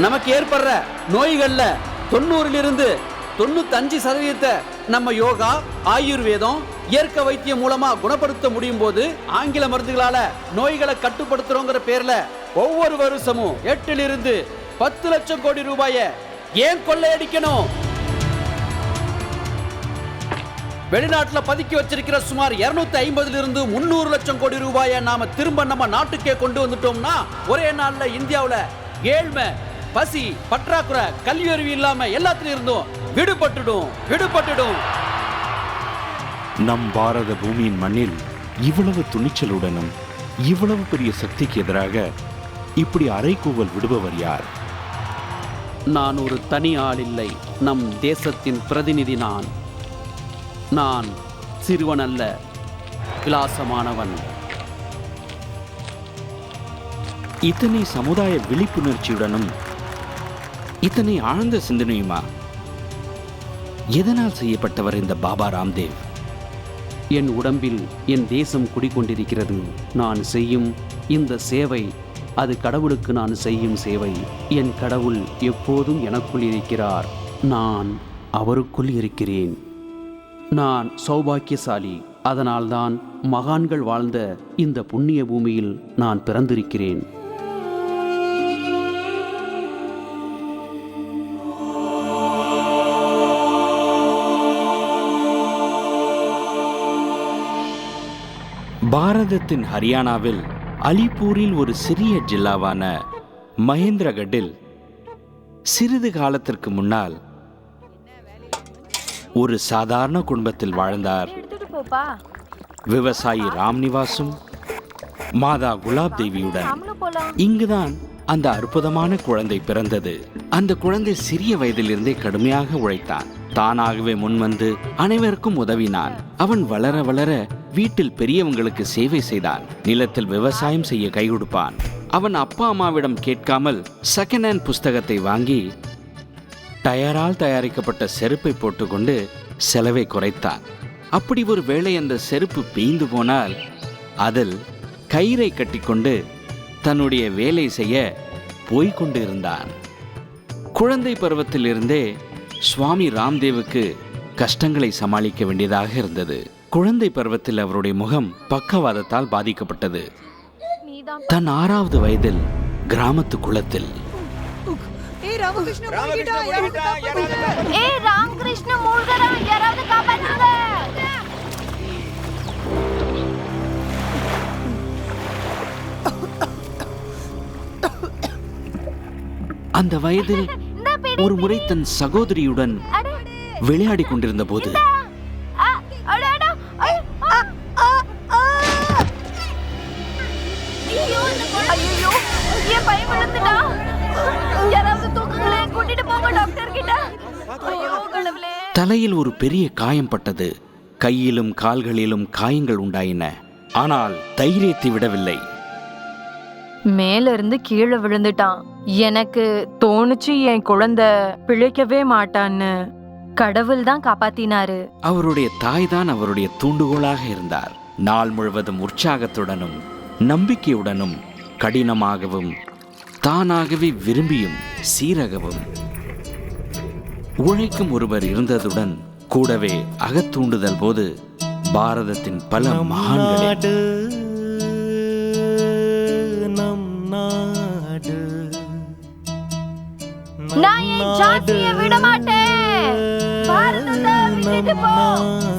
நமக்கு ஏற்படுற நோய்கள்ல 90% 95% நம்ம யோகா, ஆயுர்வேதம், இயற்கை வைத்தியம் மூலமா குணப்படுத்த முடியும் போது ஆங்கில மருந்துகளால நோய்களை கட்டுப்படுத்துறோங்கிற பேர்ல ஒவ்வொரு வருஷமும் 8 to 10 லட்சம் கோடி ரூபாயை ஏன் கொள்ளையடிக்கணும்? வெளிநாட்டுல பதுக்கி வச்சிருக்கிற சுமார் 250 to 300 லட்சம் கோடி ரூபாயை நாம திரும்ப நம்ம நாட்டுக்கே கொண்டு வந்துட்டோம்னா ஒரே நாள்ல இந்தியாவுல ஏழ்மை, பசி, பற்றாக்குறை, கல்வி அறிவு இல்லாம எல்லாத்திலும் இருந்தும் விடுபட்டுடும். நம் பாரத பூமியின் மண்ணில் இவ்வளவு துணிச்சலுடனும் இவ்வளவு பெரிய சக்திக்கு எதிராக இப்படி அறைகூவல் விடுபவர் யார்? நான் ஒரு தனி ஆள் இல்லை, நம் தேசத்தின் பிரதிநிதி. நான் சிறுவன் அல்ல, விலாசமானவன். இத்தனை சமுதாய விழிப்புணர்ச்சியுடனும் இத்தனை ஆழ்ந்த சிந்தனையுமா? எதனால் செய்யப்பட்டவர் இந்த பாபா ராம்தேவ்? என் உடம்பில் என் தேசம் குடிக்கொண்டிருக்கிறது. நான் செய்யும் இந்த சேவை அது கடவுளுக்கு நான் செய்யும் சேவை. என் கடவுள் எப்போதும் எனக்குள் இருக்கிறார், நான் அவருக்குள் இருக்கிறேன். நான் சௌபாக்கியசாலி. அதனால்தான் மகான்கள் வாழ்ந்த இந்த புண்ணிய பூமியில் நான் பிறந்திருக்கிறேன். பாரதத்தின் ஹரியானாவில் அலிப்பூரில் ஒரு சிறிய ஜில்லாவான மகேந்திரகட்டில் சிறிது காலத்திற்கு முன்னால் ஒரு சாதாரண குடும்பத்தில் வாழ்ந்தார் விவசாயி ராம்நிவாசும் மாதா குலாப் தேவியுடன். இங்குதான் அந்த அற்புதமான குழந்தை பிறந்தது. அந்த குழந்தை சிறிய வயதிலிருந்தே கடுமையாக உழைத்தான். தானாகவே முன்வந்து அனைவருக்கும் உதவினான். அவன் வளர வளர வீட்டில் பெரியவங்களுக்கு சேவை செய்தான். நிலத்தில் விவசாயம் செய்ய கை கொடுப்பான். அவன் அப்பா அம்மாவிடம் கேட்காமல் செகண்ட் ஹேண்ட் புஸ்தகத்தை வாங்கி டயரால் தயாரிக்கப்பட்ட செருப்பை போட்டுக்கொண்டு செலவை குறைத்தான். அப்படி ஒரு வேளை அந்த செருப்பு பீய்ந்து போனால் அதில் கயிறை கட்டிக்கொண்டு தன்னுடைய வேலை செய்ய போய்கொண்டு இருந்தான். குழந்தை பருவத்திலிருந்தே சுவாமி ராம்தேவுக்கு கஷ்டங்களை சமாளிக்க வேண்டியதாக இருந்தது. குழந்தை பருவத்தில் அவருடைய முகம் பக்கவாதத்தால் பாதிக்கப்பட்டது. தன் 6வது வயதில் கிராமத்து குளத்தில் அந்த வயதில் ஒரு முறை தன் சகோதரியுடன் விளையாடி கொண்டிருந்த போது தலையில் ஒரு பெரிய காயம் பட்டது. கையிலும் கால்களிலும் காயங்கள் உண்டாயின. ஆனால் தைரியத்தை விடவில்லை. மேல இருந்து கீழே விழுந்துட்டான். எனக்கு தோணுச்சு என் குழந்தை பிழைக்கவே மாட்டான்னு. கடவுள் தான் காப்பாத்தினாரு. அவருடைய தாய் தான் அவருடைய தூண்டுகோலாக இருந்தார். நாள் முழுவதும் உற்சாகத்துடனும் நம்பிக்கையுடனும் கடினமாகவும் தானாகவே விரும்பியும் சீரகவும் உழைக்கும் ஒருவர் இருந்ததுடன் கூடவே அகத்தூண்டுதல் போது பாரதத்தின் பல மகான்களே நான் என் ஜாதியை விட மாட்டேன். பாரதத்தை விட்டுட்டு போ.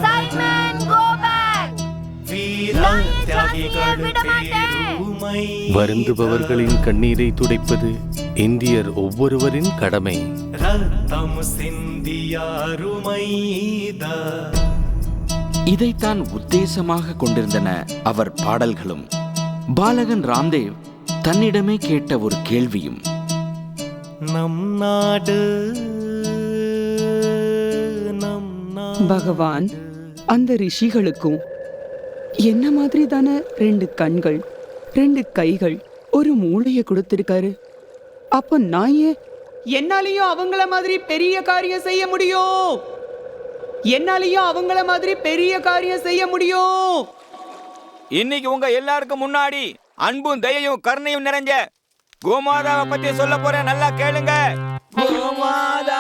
Simon, go back. நான் என் ஜாதியை விட மாட்டேன். வருந்துபவர்களின் கண்ணீரை துடைப்பது இந்தியர் ஒவ்வொருவரின் கடமை. இதைத்தான் உத்தேசமாக கொண்டிருந்தன அவர் பாடல்களும். பாலகன் ராம்தேவ் தன்னிடமே கேட்ட ஒரு கேள்வியும், நம் நாடு நம் பகவான் அந்த ரிஷிகளுக்கும் என்ன மாதிரி தானே 2 கண்கள், 2 கைகள், ஒரு மூளைய கொடுத்திருக்காரு. அப்ப நான் ஏன் என்னாலையும் அவங்கள மாதிரி பெரிய காரியம் செய்ய முடியும்? என்னாலையும் அவங்கள மாதிரி பெரிய காரியம் செய்ய முடியும். இன்னைக்கு உங்க எல்லாருக்கும் முன்னாடி அன்பும் தயையும் கருணையும் நிறைஞ்ச கோமாதாவை பத்தி சொல்ல போறேன், நல்லா கேளுங்க. கோமாதா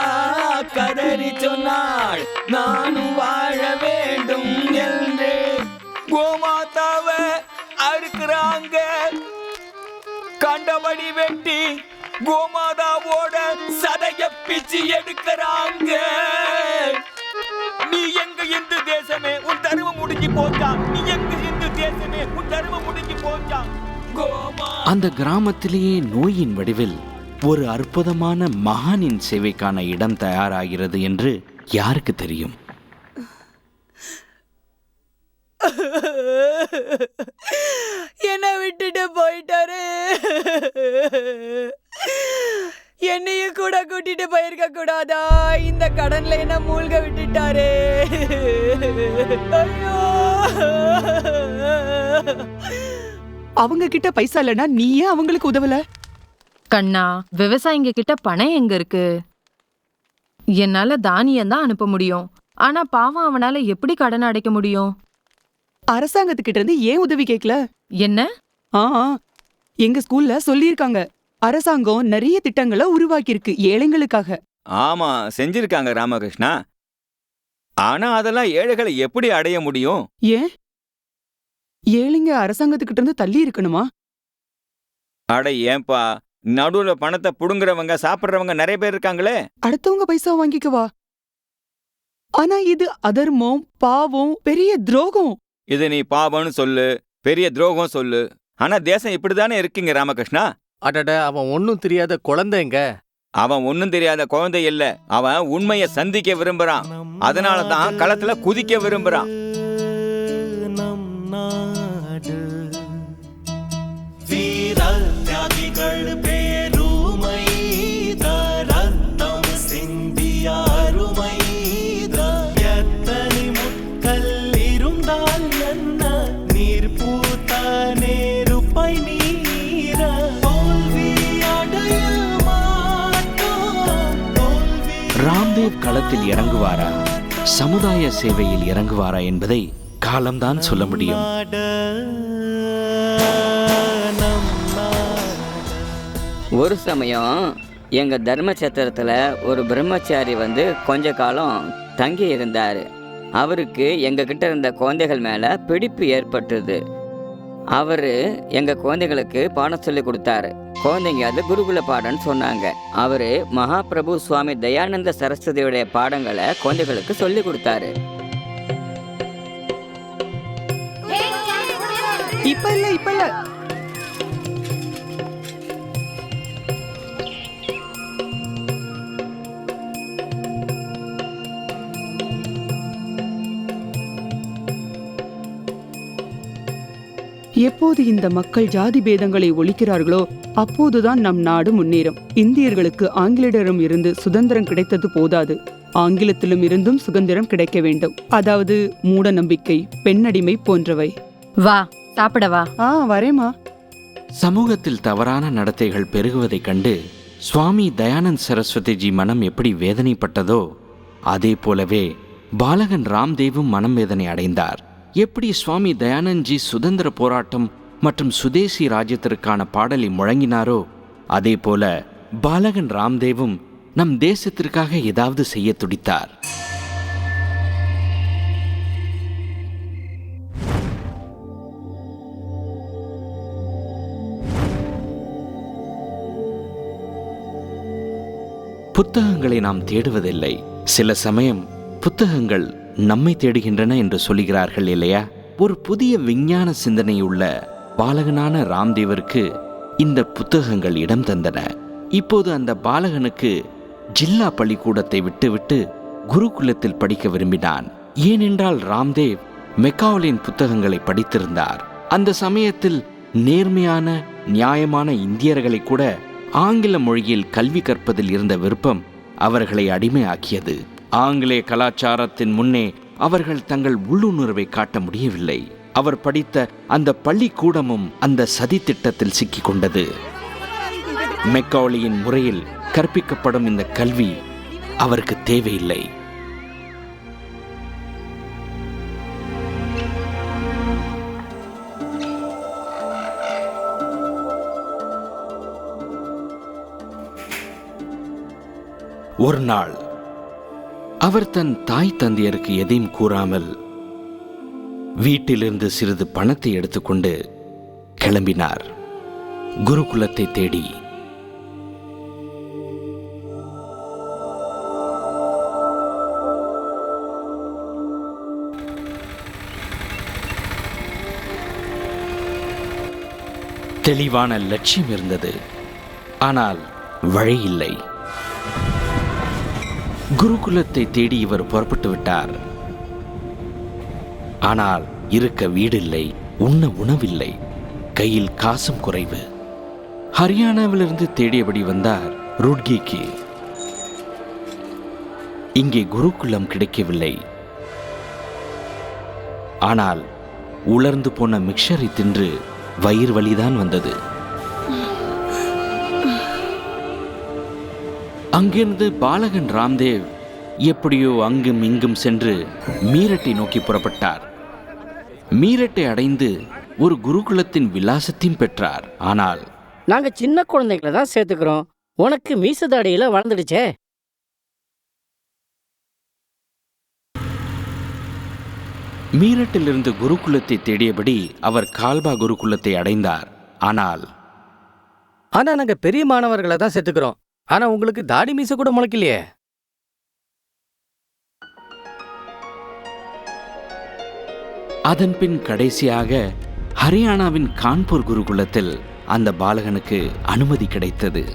கதறி சொன்னாள், நானும் வாழ வேண்டும் என்று. கோமாதாவை அறுக்கிறாங்க, கண்டபடி வெட்டி கோமாதாவோட சதைய பிச்சு எடுக்கிறாங்க. நீ எங்க இந்து தேசமே உன் தர்மம் முடிஞ்சு போச்சா? நீ எங்க இந்து தேசமே உன் தர்மம் முடிஞ்சு போச்சா? அந்த கிராமத்திலேயே நோயின் வடிவில் ஒரு அற்புதமான மகானின் சேவைக்கான இடம் தயாராகிறது என்று யாருக்கு தெரியும்? என்ன விட்டுட்டு போயிட்டாரு. என்னையும் கூட கூட்டிட்டு போயிருக்க கூடாதா? இந்த கடன்ல என்ன மூழ்க விட்டுட்டாரு. ஐயோ, அவங்க கிட்ட பைசா இல்லனா நீ ஏன் அவங்களுக்கு உதவல? கண்ணா, விவசாயிங்க கிட்ட பணம் எங்க இருக்கு? என்னால தானியம் தான் அனுப்ப முடியும். ஆனா பாவம், அவனால எப்படி கடன் அடைக்க முடியும்? அரசாங்கத்துக்கிட்ட இருந்து ஏன் உதவி கேட்கல? என்ன? எங்க ஸ்கூல்ல சொல்லியிருக்காங்க, அரசாங்கம் நிறைய திட்டங்களை உருவாக்கி இருக்கு ஏழைங்களுக்காக. ஆமா, செஞ்சிருக்காங்க ராமகிருஷ்ணா. ஆனா அதெல்லாம் ஏழைகளை எப்படி அடைய முடியும்? ஏன் ஏழைங்க அரசாங்கத்துக்கிட்ட இருந்து தள்ளி இருக்கணுமா? அட ஏன்பா, நடுவுல பணத்தை புடுங்குறவங்க சாப்பிடுறவங்க நிறைய பேர் இருக்காங்களே. அடுத்தவங்க பைசா வாங்கிக்கவா? ஆனா இது அதர்மம், பாவம், பெரிய துரோகம். இது நீ பாவம்னு சொல்லு, பெரிய துரோகம் சொல்லு, ஆனா தேசம் இப்படிதானே இருக்கீங்க ராமகிருஷ்ணா. அடட, அவன் ஒன்னும் தெரியாத குழந்தைங்க. அவன் ஒன்னும் தெரியாத குழந்தை இல்ல, அவன் உண்மையை சந்திக்க விரும்புறான். அதனாலதான் களத்துல குதிக்க விரும்புறான். ராம்தேவ் களத்தில் இறங்குவாரா, சமுதாய சேவையில் இறங்குவாரா என்பதை காலம்தான் சொல்ல முடியும். ஒரு சமயம் எங்க தர்மச்சத்திரத்துல ஒரு பிரம்மச்சாரி வந்து கொஞ்ச காலம் தங்கி இருந்தாரு. அவருக்கு எங்க கிட்ட இருந்த குழந்தைகள் மேல பிடிப்பு ஏற்பட்டது. அவரு எங்க குழந்தைகளுக்கு பாடம் சொல்லி கொடுத்தாரு. குழந்தைங்க அது குருகுல பாடம்னு சொன்னாங்க. அவரு மகாபிரபு சுவாமி தயானந்த சரஸ்வதியுடைய பாடங்களை குழந்தைகளுக்கு சொல்லி கொடுத்தாரு. இப்ப இல்ல எப்போது இந்த மக்கள் ஜாதி பேதங்களை ஒழிக்கிறார்களோ அப்போதுதான் நம் நாடு முன்னேறும். இந்தியர்களுக்கு ஆங்கிலேயரிடம் இருந்து சுதந்திரம் கிடைத்தது போதாது, ஆங்கிலத்திலும் இருந்தும் சுதந்திரம் கிடைக்க வேண்டும். அதாவது மூட நம்பிக்கை, பெண்ணடிமை போன்றவை. வா சாப்பிடவா? வரேமா. சமூகத்தில் தவறான நடத்தைகள் பெருகுவதைக் கண்டு சுவாமி தயானந்த் சரஸ்வதிஜி மனம் எப்படி வேதனைப்பட்டதோ அதே போலவே பாலகன் ராம்தேவும் மனம் வேதனை அடைந்தார். எப்படி சுவாமி தயானந்த்ஜி சுதந்திர போராட்டம் மற்றும் சுதேசி ராஜ்யத்திற்கான பாடலை முழங்கினாரோ அதே போல பாலகன் ராம்தேவும் நம் தேசத்திற்காக ஏதாவது செய்ய துடித்தார். புத்தகங்களை நாம் தேடுவதில்லை, சில சமயம் புத்தகங்கள் நம்மை தேடுகின்றன என்று சொல்கிறார்கள் இல்லையா? ஒரு புதிய விஞ்ஞான சிந்தனையுள்ள பாலகனான ராம்தேவருக்கு இந்த புத்தகங்கள் இடம் தந்தன. இப்போது அந்த பாலகனுக்கு ஜில்லா பள்ளிக்கூடத்தை விட்டுவிட்டு குருகுலத்தில் படிக்க விரும்பினான். ஏனென்றால் ராம்தேவ் மெக்காவலின் புத்தகங்களை படித்திருந்தார். அந்த சமயத்தில் நேர்மையான நியாயமான இந்தியர்களை கூட ஆங்கில மொழியில் கல்வி கற்பதில் இருந்த விருப்பம் அவர்களை அடிமையாக்கியது. ஆங்கிலேய கலாச்சாரத்தின் முன்னே அவர்கள் தங்கள் உள்ளுணர்வை காட்ட முடியவில்லை. அவர் படித்த அந்த பள்ளிக்கூடமும் அந்த சதி திட்டத்தில் சிக்கிக் கொண்டது. மெக்காலியின் முறையில் கற்பிக்கப்படும் இந்த கல்வி அவருக்கு தேவையில்லை. ஒரு நாள் அவர் தன் தாய் தந்தையருக்கு எதையும் கூறாமல் வீட்டிலிருந்து சிறிது பணத்தை எடுத்துக்கொண்டு கிளம்பினார் குருகுலத்தை தேடி. தெளிவான லட்சியம் இருந்தது, ஆனால் வழி இல்லை. குருகுலத்தை தேடி இவர் புறப்பட்டு விட்டார். ஆனால் இருக்க வீடில்லை, உண்ண உணவில்லை, கையில் காசும் குறைவு. ஹரியானாவிலிருந்து தேடியபடி வந்தார் ரூட்கிக்கு. இங்கே குருகுலம் கிடைக்கவில்லை. ஆனால் உலர்ந்து போன மிக்சரை தின்று வயிறு வலிதான் வந்தது. அங்கிருந்து பாலகன் ராம்தேவ் எப்படியோ அங்கும் இங்கும் சென்று மீரட்டை நோக்கி புறப்பட்டார். மீரட்டை அடைந்து ஒரு குருகுலத்தின் விலாசத்தையும் பெற்றார். ஆனால் நாங்க சின்ன குழந்தைகளை தான் சேர்த்துக்கிறோம், உனக்கு மீசதாடியில வளர்ந்துடுச்சே. மீரட்டிலிருந்து குருகுலத்தை தேடியபடி அவர் கால்பா குருகுலத்தை அடைந்தார். ஆனால் நாங்க பெரிய மாணவர்களை தான் சேர்த்துக்கிறோம், ஆனா உங்களுக்கு தாடி மீச கூட முளைக்கலையே. அதன் பின் கடைசியாக ஹரியானாவின் கான்பூர் குருகுலத்தில் அந்த பாலகனுக்கு அனுமதி கிடைத்தது.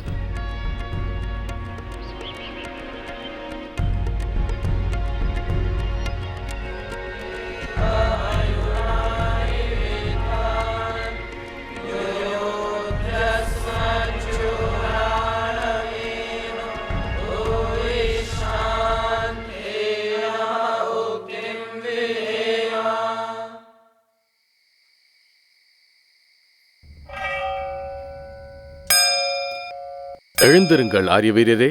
எழுந்திருங்கள் ஆரிய வீரரே.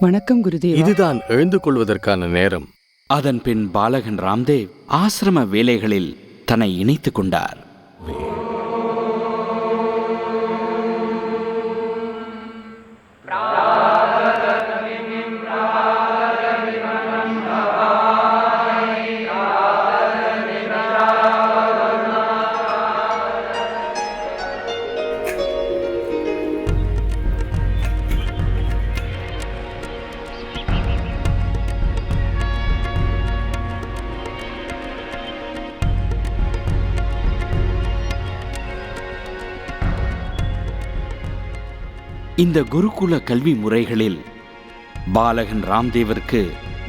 வணக்கம் குருதேவா. இதுதான் எழுந்து கொள்வதற்கான நேரம். அதன் பின் பாலகன் ராம்தேவ் ஆசிரம வேலைகளில் தன்னை இணைத்துக் கொண்டார். இந்த குருகுல கல்வி முறைகளில் பாலகன் ராம்தேவிற்கு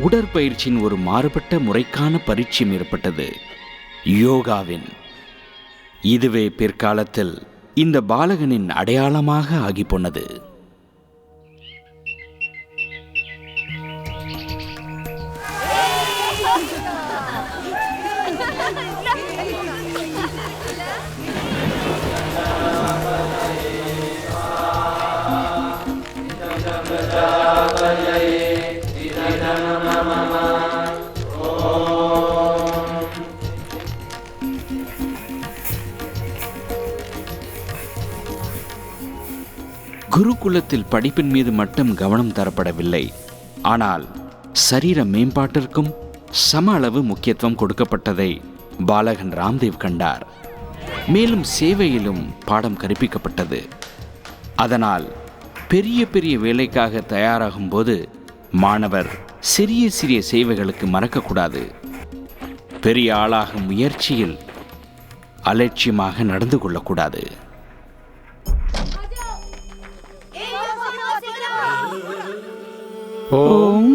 உடற்பயிற்சியின் ஒரு மாறுபட்ட முறைக்கான பரிச்சயம் ஏற்பட்டது, யோகாவின். இதுவே பிற்காலத்தில் இந்த பாலகனின் அடையாளமாக ஆகி போனது. குருகுலத்தில் படிப்பின் மீது மட்டும் கவனம் தரப்படவில்லை, ஆனால் சரீர மேம்பாட்டிற்கும் சம அளவு முக்கியத்துவம் கொடுக்கப்பட்டதை பாலகன் ராம்தேவ் கண்டார். மேலும் சேவையிலும் பாடம் கற்பிக்கப்பட்டது. அதனால் பெரிய பெரிய வேலைக்காக தயாராகும் போது மாணவர் சிறிய சிறிய சேவைகளுக்கு மறக்கக்கூடாது. பெரிய ஆளாகும் முயற்சியில் அலட்சியமாக நடந்து கொள்ளக்கூடாது. ஓம்.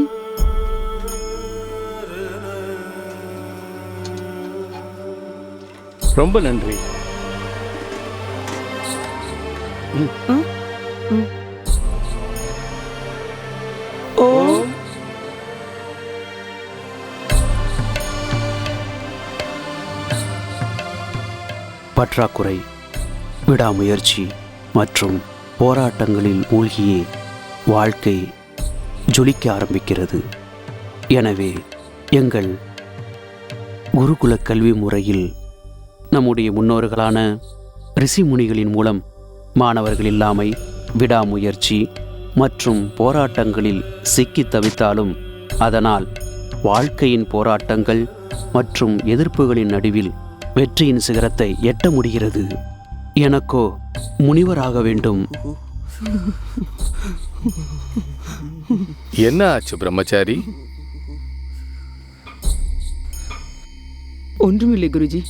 ரொம்ப நன்றி. ஓம். பற்றாக்குறை, விடாமுயற்சி மற்றும் போராட்டங்களில் மூழ்கியே வாழ்க்கை ஜொலிக்க ஆரம்பிக்கிறது. எனவே எங்கள் குருகுல கல்வி முறையில் நம்முடைய முன்னோர்களான ரிஷி முனிகளின் மூலம் மாணவர்கள் இல்லாமை, விடாமுயற்சி மற்றும் போராட்டங்களில் சிக்கி தவித்தாலும் அதனால் வாழ்க்கையின் போராட்டங்கள் மற்றும் எதிர்ப்புகளின் நடுவில் வெற்றியின் சிகரத்தை எட்ட முடிகிறது. எனக்கோ முனிவராக வேண்டும். என்ன ஆச்சு பிரம்மச்சாரி? ஒன்றுமில்லை குருஜி,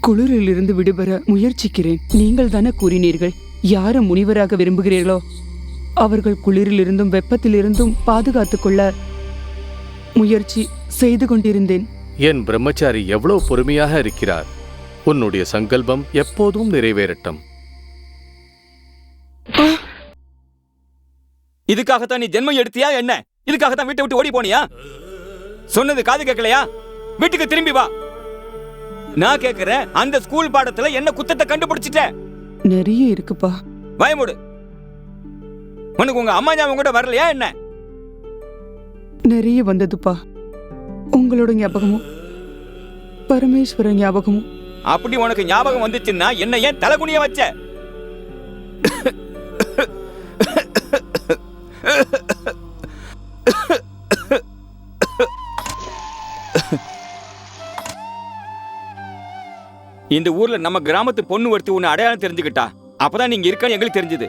குளிரிலிருந்து விடுபெற முயற்சிக்கிறேன். நீங்கள் தானே கூறினீர்கள், யாரை முனிவராக விரும்புகிறீர்களோ அவர்கள் குளிரிலிருந்தும் வெப்பத்திலிருந்தும் பாதுகாத்துக் கொள்ள முயற்சி செய்து கொண்டிருந்தேன். என் பிரம்மச்சாரி எவ்வளவு பொறுமையாக இருக்கிறார். உன்னுடைய சங்கல்பம் எப்போதும் நிறைவேறட்டும். இதுக்காகத்தான் நீ ஜென்மம் எடுத்தியா என்ன? இதுக்காகத்தான் வீட்டை விட்டு ஓடி போனியா? சொன்னது காது கேட்கலையா? வீட்டுக்கு திரும்பி வா. நான் கேட்கிறேன், அந்த ஸ்கூல் பாடத்துல என்ன குத்தத்தை கண்டுபிடிச்சிட்ட? நிறைய இருக்குப்பா. பயமுடு. உனக்கு உங்க அம்மா ஞாபகம் கூட வரலையா என்ன? நிறைய வந்ததுப்பா. உங்களோட ஞாபகமும் பரமேஸ்வர ஞாபகமும். அப்படி உனக்கு ஞாபகம் வந்துச்சுன்னா என்ன ஏன் தலைகுனிய வச்ச? இந்த ஊர்ல நம்ம கிராமத்து பொண்ணு ஒருத்தி உன்னை அடையாளம் தெரிஞ்சுக்கிட்டா. அப்பதான் நீங்க இருக்கன்னு எங்களுக்கு தெரிஞ்சது.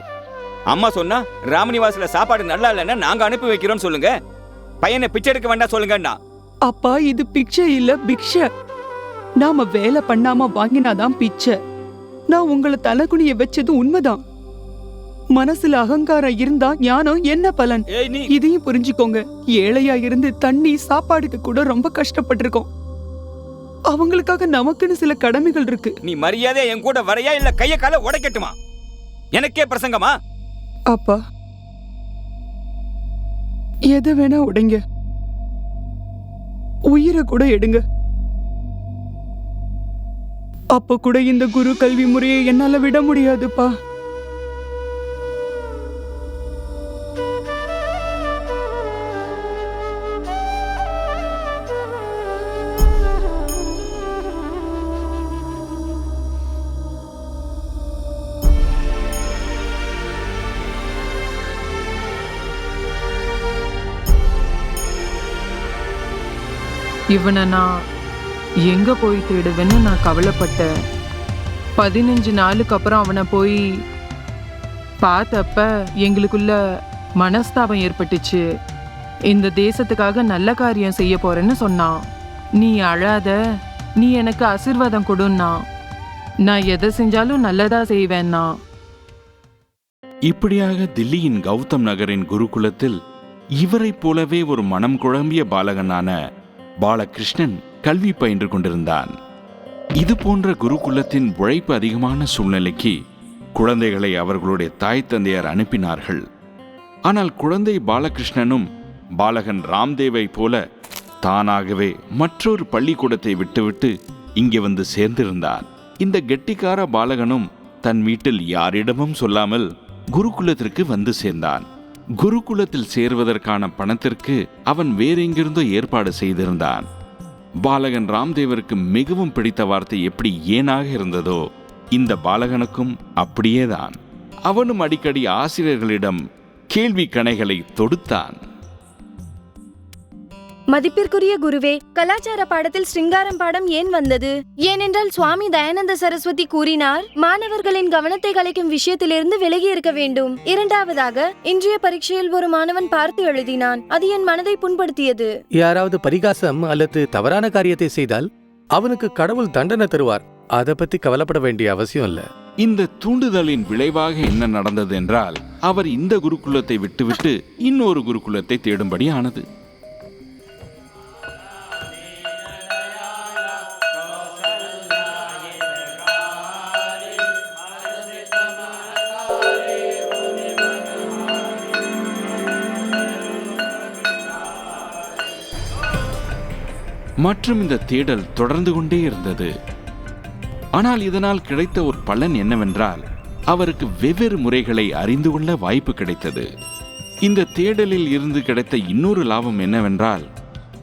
அம்மா சொன்னா ராமநிவாசில சாப்பாடு நல்லா இல்லைன்னா நாங்க அனுப்பி வைக்கிறோம்னு சொல்லுங்க. பையனை பிச்சை எடுக்க வேண்டாம் சொல்லுங்கண்ணா. அப்பா, இது பிச்சை இல்ல, பிக்ஷை. நாம வேலை பண்ணாம வாங்கினாதான் பிச்சை. நான் உங்களை தலைகுனிய வச்சது உண்மைதான். மனசுல அகங்காரம் இருந்தா ஞானம் என்ன பலன்? இதையும் புரிஞ்சுக்கோங்க. ஏழையா இருந்து தண்ணி சாப்பாடுக்கு கூட ரொம்ப கஷ்டப்பட்டிருக்கோம். அவங்களுக்காக நமக்குன்னு சில கடமைகள் இருக்கு. நீ மரியாதை என் கூட வரையா இல்ல கைய கால உடைக்கட்டுமா? எனக்கே பிரசங்கமா? அப்பா, எதை வேணா உடைங்க, உயிரை கூட எடுங்க. அப்ப கூட இந்த குரு கல்வி முறையை என்னால விட முடியாதுப்பா. இவனை நான் எங்க போய் தேடுவேன்னு நான் கவலைப்பட்டேன். 15 நாளுக்கு அப்புறம் அவனை போய் பார்த்தப்ப எங்களுக்குள்ள மனஸ்தாபம் ஏற்பட்டுச்சு. இந்த தேசத்துக்காக நல்ல காரியம் செய்ய போறேன்னு சொன்னான். நீ அழாத, நீ எனக்கு ஆசீர்வாதம் கொடுன்னா. நான் எதை செஞ்சாலும் நல்லதா செய்வேன்னா. இப்படியாக தில்லியின் கௌதம் நகரின் குருகுலத்தில் இவரைப் போலவே ஒரு மனம் குழம்பிய பாலகனான பாலகிருஷ்ணன் கல்வி பயின்று கொண்டிருந்தான். இது போன்ற குருகுலத்தின் உழைப்பு அதிகமான சூழ்நிலைக்கு குழந்தைகளை அவர்களுடைய தாய் தந்தையார் அனுப்பினார்கள். ஆனால் குழந்தை பாலகிருஷ்ணனும் பாலகன் ராம்தேவை போல தானாகவே மற்றொரு பள்ளிக்கூடத்தை விட்டுவிட்டு இங்கே வந்து சேர்ந்திருந்தான். இந்த கெட்டிக்கார பாலகனும் தன் வீட்டில் யாரிடமும் சொல்லாமல் குருகுலத்திற்கு வந்து சேர்ந்தான். குருகுலத்தில் சேர்வதற்கான பணத்திற்கு அவன் வேறெங்கிருந்தோ ஏற்பாடு செய்திருந்தான். பாலகன் ராம்தேவருக்கு மிகவும் பிடித்த வார்த்தை எப்படி ஏனாக இருந்ததோ, இந்த பாலகனுக்கும் அப்படியேதான். அவனும் அடிக்கடி ஆசிரியர்களிடம் கேள்வி கணைகளை தொடுத்தான். மதிப்பிற்குரிய குருவே, கலாச்சார பாடத்தில் ஸ்ருங்காரம் பாடம் ஏன் வந்தது? ஏனென்றால் சுவாமி தயானந்த சரஸ்வதி கூறினார், மாணவர்களின் கவனத்தை கலைக்கும் விஷயத்திலிருந்து விலகி இருக்க வேண்டும். இரண்டாவதாக, இன்றைய பரீட்சையில் ஒரு மாணவன் பார்த்து எழுதினான். அது என் மனதை புண்படுத்தியது. யாராவது பரிகாசம் அல்லது தவறான காரியத்தை செய்தால் அவனுக்கு கடவுள் தண்டனை தருவார். அதை பத்தி கவலைப்பட வேண்டிய அவசியம் இல்ல. இந்த தூண்டுதலின் விளைவாக என்ன நடந்தது என்றால், அவர் இந்த குருகுலத்தை விட்டுவிட்டு இன்னொரு குருகுலத்தை தேடும்படி ஆனது. மற்றும் இந்த தேடல் தொடர்ந்து கொண்டே இருந்தது. ஆனால் இதனால் கிடைத்த ஒரு பலன் என்னவென்றால் அவருக்கு வெவ்வேறு முறைகளை அறிந்து கொள்ள வாய்ப்பு கிடைத்தது. இந்த தேடலில் இருந்து கிடைத்த இன்னொரு லாபம் என்னவென்றால்,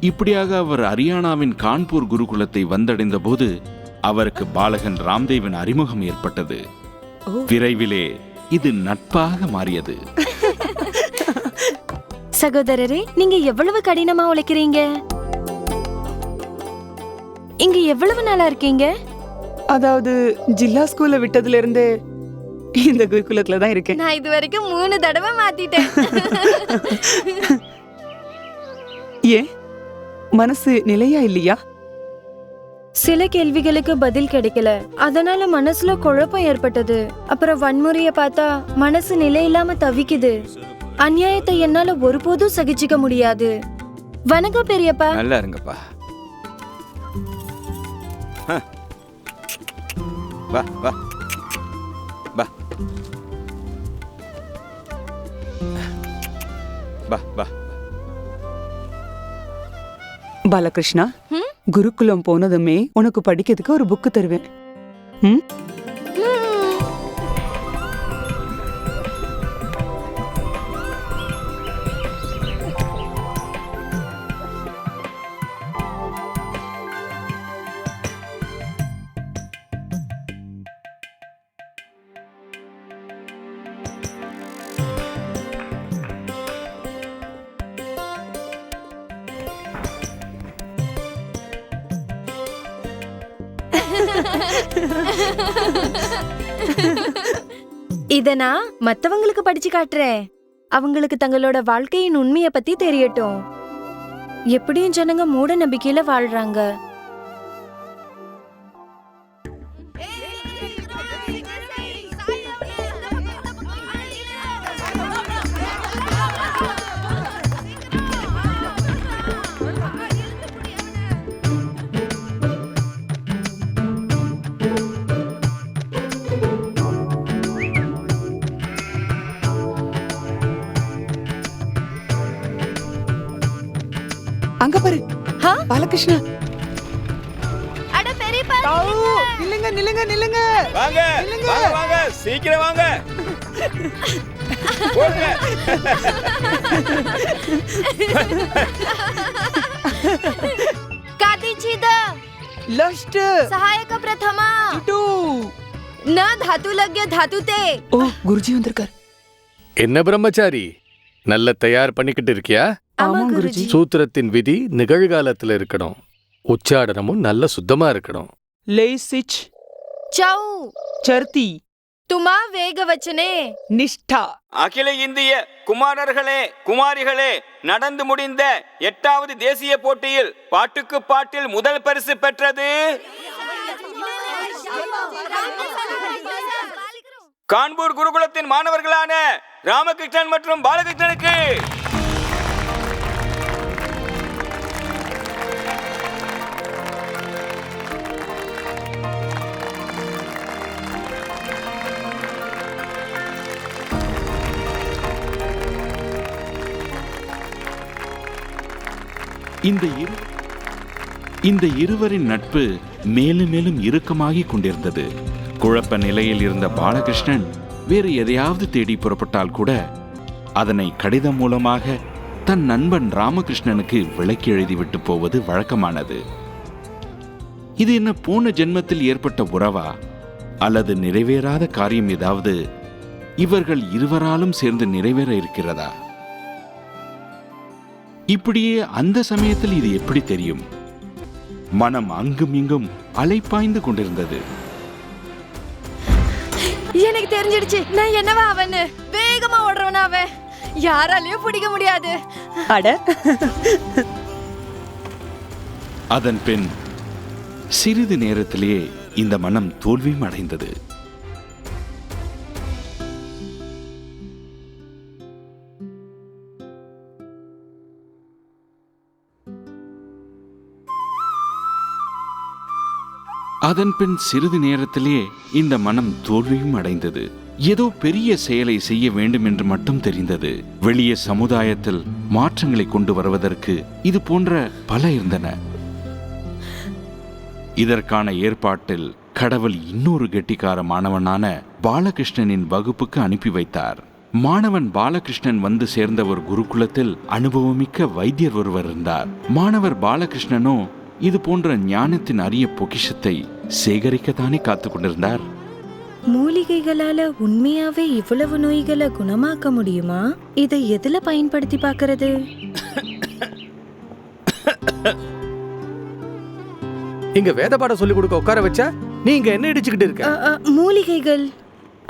இப்படியாக அவர் ஹரியானாவின் கான்பூர் குருகுலத்தை வந்தடைந்த போது அவருக்கு பாலகன் ராம்தேவின் அறிமுகம் ஏற்பட்டது. விரைவிலே இது நட்பாக மாறியது. சகோதரரே, நீங்க எவ்வளவு கடினமா உழைக்கிறீங்க. இங்க எவ்வளவு நாளா இருக்கீங்க? அதாவது ஜில்லா ஸ்கூல்ல விட்டதுல இருந்து இந்த குருகுலத்துல தான் இருக்கேன். நான் இது வரைக்கும் 3 தடவை மாத்திட்டேன். ஏன் மனசு நிலையா இல்லையா? சில கேள்விகளுக்கு பதில் கிடைக்கல, அதனால மனசுல குழப்பம் ஏற்பட்டது. அப்புறம் வன்முறைய பார்த்தா மனசு நிலை இல்லாம தவிக்குது. அநியாயத்தை என்னால ஒருபோதும் சகிச்சுக்க முடியாது. வணக்கம் பெரியப்பா. நல்லா இருங்கப்பா. வா வா வா வா வா. பாலகிருஷ்ணா, குருகுலம் போனதுமே உனக்கு படிக்கிறதுக்கு ஒரு புக்கு தருவேன். இத நான் மத்தவங்களுக்கு படிச்சு காட்டுறேன். அவங்களுக்கு தங்களோட வாழ்க்கையின் உண்மைய பத்தி தெரியட்டும். எப்படியும் ஜனங்க மூட நம்பிக்கையில வாழ்றாங்க. அங்க பாரு பாலகிருஷ்ணா. அட பெரியப்பா, நில்லுங்க நில்லுங்க நில்லுங்க. வாங்க வாங்க வாங்க, சீக்கிரம் வாங்க. போங்க. कातीचीद लष्ट सहायक प्रथमा टू न धातु लग्य धातु ते. ஓ குருஜி வந்திருக்கார். என்ன பிரம்மச்சாரி, நல்ல தயார் பண்ணிக்கிட்டு இருக்கியா? ஆமா குருஜி. சூத்திரத்தின் விதி நிகழ்காலத்துல இருக்கணும். உச்சாடனமும் நல்ல சுத்தமா இருக்கணும். லேசிச் चौ சர்த்தி तुमा वेग वचने நிஷ்டா. அகில இந்திய குமாரர்களே குமாரிகளே, நடந்து முடிந்த 8வது தேசிய போட்டியில் பாட்டுக்கு பாட்டில் முதல் பரிசு பெற்றது கான்பூர் குருகுலத்தின் மாணவர்களான ராமகிருஷ்ணன் மற்றும் பாலகிருஷ்ணனுக்கு. இந்த இருவரின் நட்பு மேலும் மேலும் இறுக்கமாகிக் கொண்டிருந்தது. குழப்ப நிலையில் இருந்த பாலகிருஷ்ணன் வேறு எதையாவது தேடி புறப்பட்டால் கூட அதனை கடிதம் மூலமாக தன் நண்பன் ராமகிருஷ்ணனுக்கு விளக்கி எழுதிவிட்டு போவது வழக்கமானது. இது என்ன போன ஜென்மத்தில் ஏற்பட்ட உறவா அல்லது நிறைவேறாத காரியம் ஏதாவது இவர்கள் இருவராலும் சேர்ந்து நிறைவேற இருக்கிறதா? இப்படியே அந்த சமயத்தில் இது எப்படி தெரியும்? மனம் அங்கும் இங்கும் அலைப்பாய்ந்து கொண்டிருந்தது. எனக்கு தெரிஞ்சிடுச்சு, நான் என்னவா அவன்னு. வேகமா ஓடுறவனா அவன், யாராலையும் பிடிக்க முடியாது. அட அதன் பின் சிறிது நேரத்திலேயே இந்த மனம் தோல்வியும் அடைந்தது. அதன் பின் சிறிது நேரத்திலேயே இந்த மனம் தோல்வியும் அடைந்தது. ஏதோ பெரிய செயலை செய்ய வேண்டும் என்று மட்டும் தெரிந்தது. வெளிய சமுதாயத்தில் மாற்றங்களை கொண்டு வருவதற்கு இது போன்ற பல இருந்தன. இதற்கான ஏற்பாட்டில் கடவுள் இன்னொரு கெட்டிக்கார மாணவனான பாலகிருஷ்ணனின் வகுப்புக்கு அனுப்பி வைத்தார். மாணவன் பாலகிருஷ்ணன் வந்து சேர்ந்த ஒரு குருகுலத்தில் அனுபவமிக்க வைத்தியர் ஒருவர் இருந்தார். மாணவர் பாலகிருஷ்ணனோ இது போன்ற ஞானத்தின் அரிய பொக்கிஷத்தை சேகரிக்கத்தானே காத்து கொண்டிருந்தார். மூலிகைகளால உண்மையாவே இவ்வளவு நோய்களை குணமாக்க முடியுமா? இதை எதுல பயன்படுத்தி பார்க்கறது? இங்க வேத பாடம் சொல்லி கொடுக்க உட்கார வச்சா நீ இங்க என்ன இடிச்சுக்கிட்டு இருக்க? மூலிகைகள்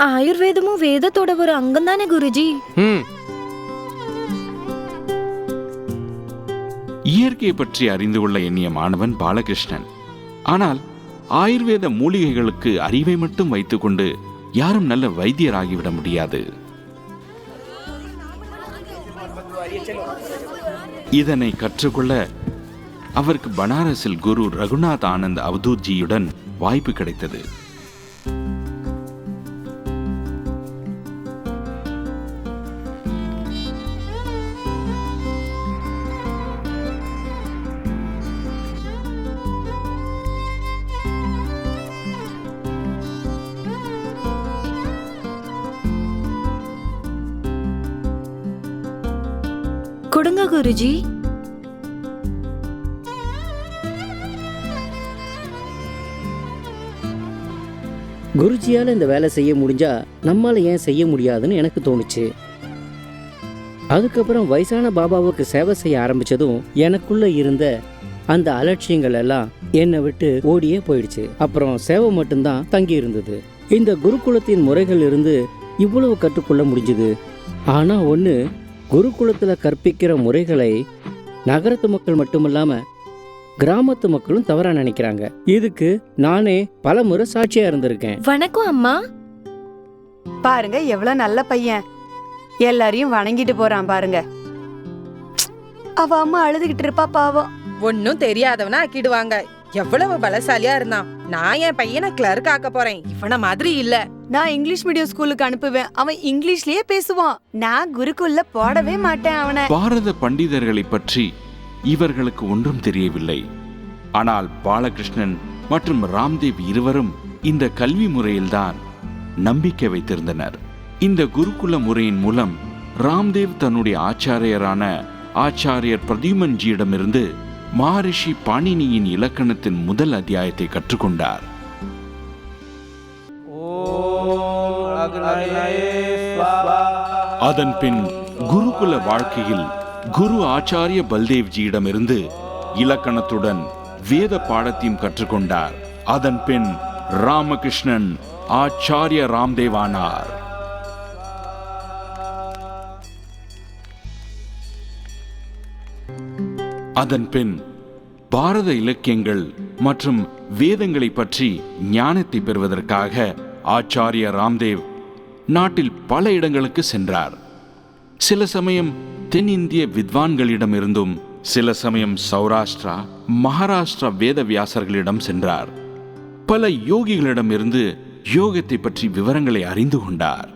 ஆயுர்வேதமும் வேதத்தோட ஒரு அங்கம் தானே குருஜி. இயற்கையை பற்றி அறிந்து கொள்ள எண்ணிய மாணவன் பாலகிருஷ்ணன். ஆனால் ஆயுர்வேத மூலிகைகளுக்கு அறிவை மட்டும் வைத்துக்கொண்டு யாரும் நல்ல வைத்தியராகிவிட முடியாது. இதனை கற்றுக்கொள்ள அவருக்கு பனாரஸில் குரு ரகுநாத் ஆனந்த் அவதூத்ஜியுடன் வாய்ப்பு கிடைத்தது. கொடுங்க குருஜி. குருஜியால இந்த வேலை செய்ய முடிஞ்சா நம்மால ஏன் செய்ய முடியாதுன்னு எனக்கு தோணுச்சு. அதுக்கப்புறம் வயசான பாபாவுக்கு சேவை செய்ய ஆரம்பிச்சதும் எனக்குள்ள இருந்த அந்த அலட்சியங்கள் எல்லாம் என்னை விட்டு ஓடியே போயிடுச்சு. அப்புறம் சேவை மட்டும்தான் தங்கி இருந்தது. இந்த குருகுலத்தின் முறைகள் இருந்து இவ்வளவு கற்றுக்கொள்ள முடிஞ்சுது. ஆனா ஒன்று, குருகுலத்தில் கற்பிக்கிற முறைகளை நகரத்து மக்கள் மட்டுமில்லாம கிராமத்து மக்களும் தவறா நினைக்கிறாங்க. இதுக்கு நானே பல முறை சாட்சியா இருந்திருக்கேன். வணக்கம் அம்மா. பாருங்க எவ்வளவு நல்ல பையன், எல்லாரையும் வணங்கிட்டு போறான் பாருங்க. அவ அம்மா அழுதுகிட்டு இருப்பா பாவம். ஒன்னும் தெரியாதவனா ஆக்கிடுவாங்க. எவ்வளவு பலசாலியா இருந்தான். நான் என் பையனை கிளர்க் ஆக்க போறேன். இவன மாதிரி இல்ல. நான் இங்கிலீஷ் மீடியம் ஸ்கூலுக்கு அனுப்புவேன். அவன் இங்கிலீஷ்லயே பேசுவான். நான் குருகுல்ல போடவே மாட்டேன் அவனை. பாரத பண்டிதர்களை பற்றி இவர்களுக்கு ஒன்றும் தெரியவில்லை. ஆனால் பாலகிருஷ்ணன் மற்றும் ராம்தேவ் இருவரும் இந்த கல்வி முறையில்தான் நம்பிக்கை வைத்திருந்தனர். இந்த குருகுல முறையின் மூலம் ராம்தேவ் தன்னுடைய ஆச்சாரியரான ஆச்சாரியர் பிரத்யுமன்ஜியிடமிருந்து மகரிஷி பாணினியின் இலக்கணத்தின் முதல் அத்தியாயத்தை கற்றுக்கொண்டார். அதன் பின் குருகுல வாழ்க்கையில் குரு ஆச்சாரிய பல்தேவ்ஜியிடமிருந்து இலக்கணத்துடன் வேத பாடத்தையும் கற்றுக்கொண்டார். அதன் பின் ராமகிருஷ்ணன் ஆச்சாரிய ராம்தேவானார். அதன் பின் பாரத இலக்கியங்கள் மற்றும் வேதங்களை பற்றி ஞானத்தை பெறுவதற்காக ஆச்சாரிய ராம்தேவ் நாட்டில் பல இடங்களுக்கு சென்றார். சில சமயம் தென்னிந்திய வித்வான்களிடமிருந்தும் சில சமயம் சௌராஷ்டிரா மகாராஷ்டிரா வேத வியாசர்களிடம் சென்றார். பல யோகிகளிடமிருந்து யோகத்தை பற்றி விவரங்களை அறிந்து கொண்டார்.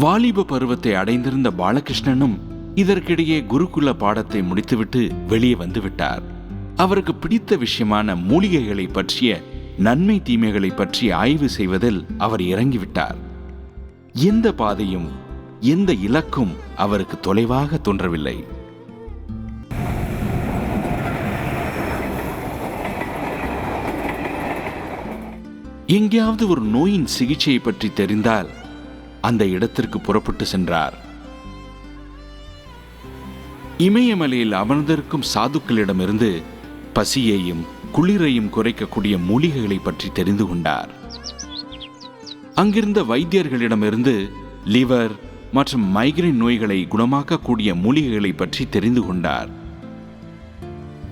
வாலிப பருவத்தை அடைந்திருந்த பாலகிருஷ்ணனும் இதற்கிடையே குருகுல பாடத்தை முடித்துவிட்டு வெளியே வந்துவிட்டார். அவருக்கு பிடித்த விஷயமான மூலிகைகளை பற்றிய நன்மை தீமைகளை பற்றி ஆய்வு செய்வதில் அவர் இறங்கிவிட்டார். எந்த பாதையும் எந்த இலக்கும் அவருக்கு தொலைவாக தோன்றவில்லை. எங்கேயாவது ஒரு நோயின் சிகிச்சையை பற்றி தெரிந்தால் அந்த இடத்திற்கு புறப்பட்டு சென்றார். இமயமலையில் அமர்ந்திருக்கும் சாதுக்களிடமிருந்து பசியையும் குளிரையும் குறைக்கக்கூடிய மூலிகைகளை பற்றி தெரிந்து கொண்டார். அங்கிருந்த வைத்தியர்களிடமிருந்து லிவர் மற்றும் மைக்ரேன் நோய்களை குணமாக்கக்கூடிய மூலிகைகளை பற்றி தெரிந்து கொண்டார்.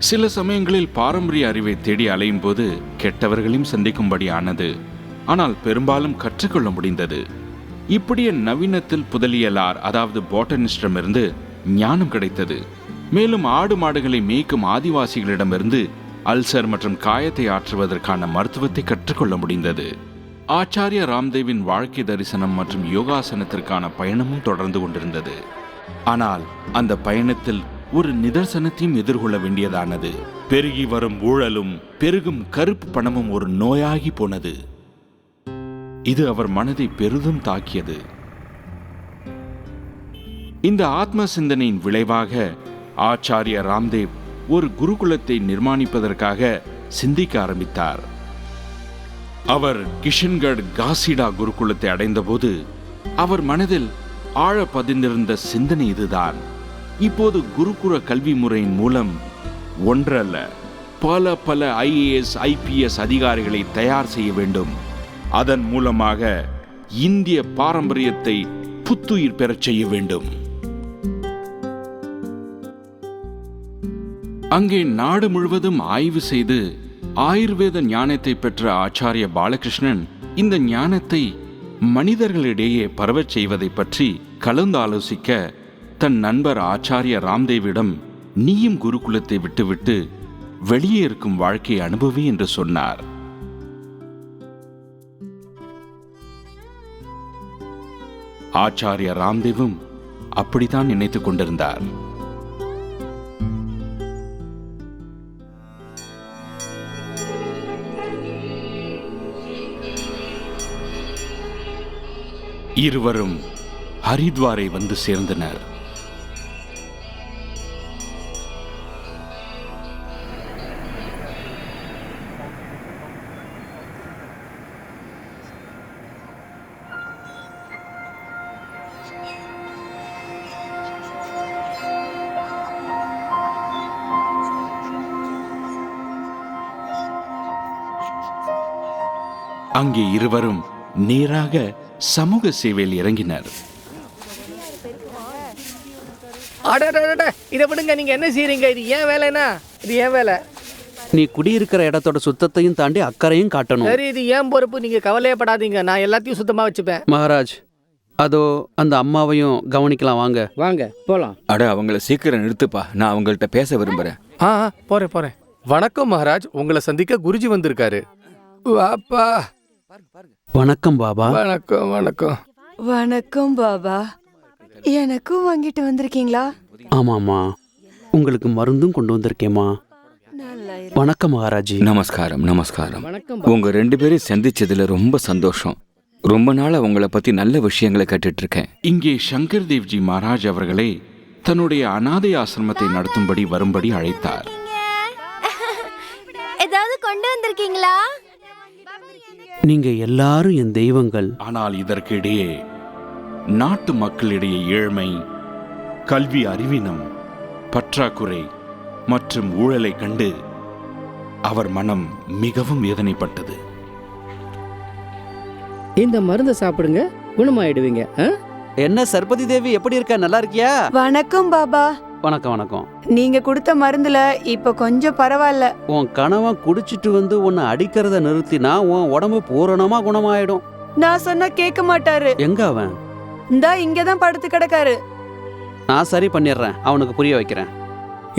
சில சமயங்களில் பாரம்பரிய அறிவை தேடி அலையும் போது கெட்டவர்களையும் சந்திக்கும்படி ஆனது. ஆனால் பெரும்பாலும் கற்றுக்கொள்ள முடிந்தது. இப்படியே நவீனத்தில் புதலியலார் அதாவது பாட்டனிஸ்டமிருந்து ஞானம் கிடைத்தது. மேலும் ஆடு மாடுகளை மேய்க்கும் ஆதிவாசிகளிடமிருந்து அல்சர் மற்றும் காயத்தை ஆற்றுவதற்கான மருத்துவத்தை கற்றுக்கொள்ள முடிந்தது. ஆச்சாரிய ராம்தேவின் வாழ்க்கை தரிசனம் மற்றும் யோகாசனத்திற்கான பயணமும் தொடர்ந்து கொண்டிருந்தது. ஆனால் அந்த பயணத்தில் ஒரு நிதர்சனத்தையும் எதிர்கொள்ள வேண்டியதானது. பெருகி வரும் ஊழலும் பெருகும் கருப்பு பணமும் ஒரு நோயாகி போனது. இது அவர் மனதை பெரிதும் தாக்கியது. இந்த ஆத்ம சிந்தனையின் விளைவாக ஆச்சாரிய ராம்தேவ் ஒரு குருகுலத்தை நிர்மாணிப்பதற்காக சிந்திக்க ஆரம்பித்தார். அவர் கிஷன்கட் காசிடா குருகுலத்தை அடைந்தபோது அவர் மனதில் ஆழ பதிந்திருந்த சிந்தனை இதுதான். இப்போது குருகுல கல்வி முறையின் மூலம் ஒன்றல்ல பல பல IAS IPS அதிகாரிகளை தயார் செய்ய வேண்டும். அதன் மூலமாக இந்திய பாரம்பரியத்தை புத்துயிர் பெறச் செய்ய வேண்டும். அங்கே நாடு முழுவதும் ஆய்வு செய்து ஆயுர்வேத ஞானத்தை பெற்ற ஆச்சாரிய பாலகிருஷ்ணன் இந்த ஞானத்தை மனிதர்களிடையே பரவச் செய்வதை பற்றி கலந்து ஆலோசிக்க தன் நண்பர் ஆச்சாரிய ராம்தேவிடம் நீயும் குருகுலத்தை விட்டுவிட்டு வெளியே இருக்கும் வாழ்க்கையை அனுபவி என்று சொன்னார். ஆச்சாரிய ராம்தேவும் அப்படித்தான் நினைத்துக் கொண்டிருந்தார். இருவரும் ஹரித்வாரை வந்து சேர்ந்தனர். அங்கே இருவரும் நேராக சமூக சேவையில் இறங்கினர். இதை விடுங்க, நீங்க என்ன செய்றீங்க? இது ஏன் வேலைனா? இது ஏன் வேலை? நீ குடியிருக்கிற இடத்தோட சுத்தத்தையும் தாண்டி அக்கறையும் காட்டணும். சரி, இது ஏன் பொறுப்பு. நீங்க கவலையப்படாதீங்க, நான் எல்லாத்தையும் சுத்தமா வச்சுப்பேன். மகாராஜ், அதோ அந்த அம்மாவையும் கவனிக்கலாம். வாங்க வாங்க போலாம். அட அவங்கள சீக்கிரம் நிறுத்துப்பா, நான் அவங்கள்ட்ட பேச விரும்புறேன். போறேன். வணக்கம் மகாராஜ், உங்களை சந்திக்க குருஜி வந்திருக்காரு. வாப்பா. வணக்கம் பாபா. வணக்கம் வணக்கம். வணக்கம் பாபா. எனக்கும் வாங்கிட்டு வந்திருக்கீங்களா? ஆமாம்மா, உங்களுக்கு மருந்தும் கொண்டு வந்திருக்கேம்மா. வணக்கம் மகாராஜி. நமஸ்காரம் நமஸ்காரம். வணக்கம். உங்க 2 பேரும் சந்திச்சதுல ரொம்ப சந்தோஷம். ரொம்ப நாளா உங்களை பத்தி நல்ல விஷயங்களை கேட்டுட்டு இருக்கேன். இங்கே சங்கர் தேவ்ஜி மகாராஜ் அவர்களை தன்னுடைய அனாதை ஆசிரமத்தை நடத்தும்படி வரும்படி அழைத்தார். ஏதாவது கொண்டு வந்திருக்கீங்களா? நீங்க எல்லாரும் என் தெய்வங்கள். ஆனால் இதற்கு இடையே நாட்டு மக்களிடையே ஏழ்மை, கல்வி அறிவீனம், பற்றாக்குறை மற்றும் ஊழலை கண்டு அவர் மனம் மிகவும் வேதனைப்பட்டது. இந்த மருந்தை சாப்பிடுங்க, குணமாயிடுவீங்க. என்ன சர்பதி தேவி, எப்படி இருக்க? நல்லா இருக்கியா? வணக்கம் பாபா. வணக்கம் வணக்கம். நீங்க கொடுத்த மருந்துல இப்ப கொஞ்சம் பரவாயில்ல. உன் கணவன் குடிச்சிட்டு வந்து உன்னை அடிக்கிறத நிறுத்தினா உன் உடம்பு பூரணமா குணமாயிடும். நான் சொன்னா கேட்க மாட்டாரு. எங்க அவன்? இந்தா இங்கதான் படுத்து கிடக்காரு. நான் சரி பண்ணிடுறேன், அவனுக்கு புரிய வைக்கிறேன்.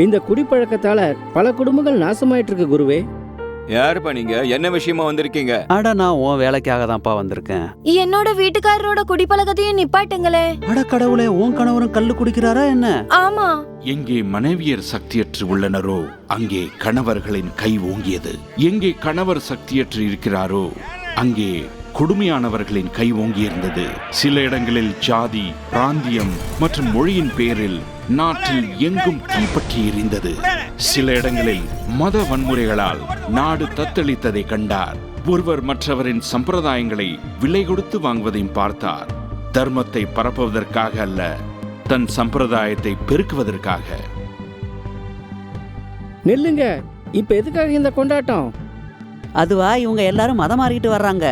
இந்த குடிப்பழக்கத்தால பல குடும்பங்கள் நாசமாயிட்டு இருக்கு குருவே. யாருப்பா நீங்க? என்ன விஷயமா வந்திருக்கீங்க? அட, நான் உன் வேலைக்காக தான்ப்பா வந்திருக்கேன். என்னோட வீட்டுக்காரரோட குடிப்பழக்கத்தையும் நிப்பாட்டுங்களே. அட கடவுளே, உன் கணவரும் கல்லு குடிக்கிறாரா என்ன? ஆமா. எங்கே மனைவியர் சக்தியற்று உள்ளனரோ அங்கே கணவர்களின் கை ஓங்கியது. எங்கே கணவர் சக்தியற்று இருக்கிறாரோ அங்கே கொடுமையானவர்களின் கை ஓங்கியிருந்தது. சில இடங்களில் ஜாதி, பிராந்தியம் மற்றும் மொழியின் பேரில் நாட்டில் எங்கும் தீப்பற்றி எரிந்தது. சில இடங்களில் மத வன்முறைகளால் நாடு தத்தளித்ததை கண்டார். ஒருவர் மற்றவரின் சம்பிரதாயங்களை விலை கொடுத்து வாங்குவதையும் பார்த்தார். தர்மத்தை பரப்புவதற்காக அல்ல, தன் சம்பிரதாயத்தை பெருக்குவதற்காக. நெல்லுங்க, இப்ப எதுக்காக இந்த கொண்டாட்டம்? அதுவா, இவங்க எல்லாரும் மதம் மாறிட்டு வர்றாங்க.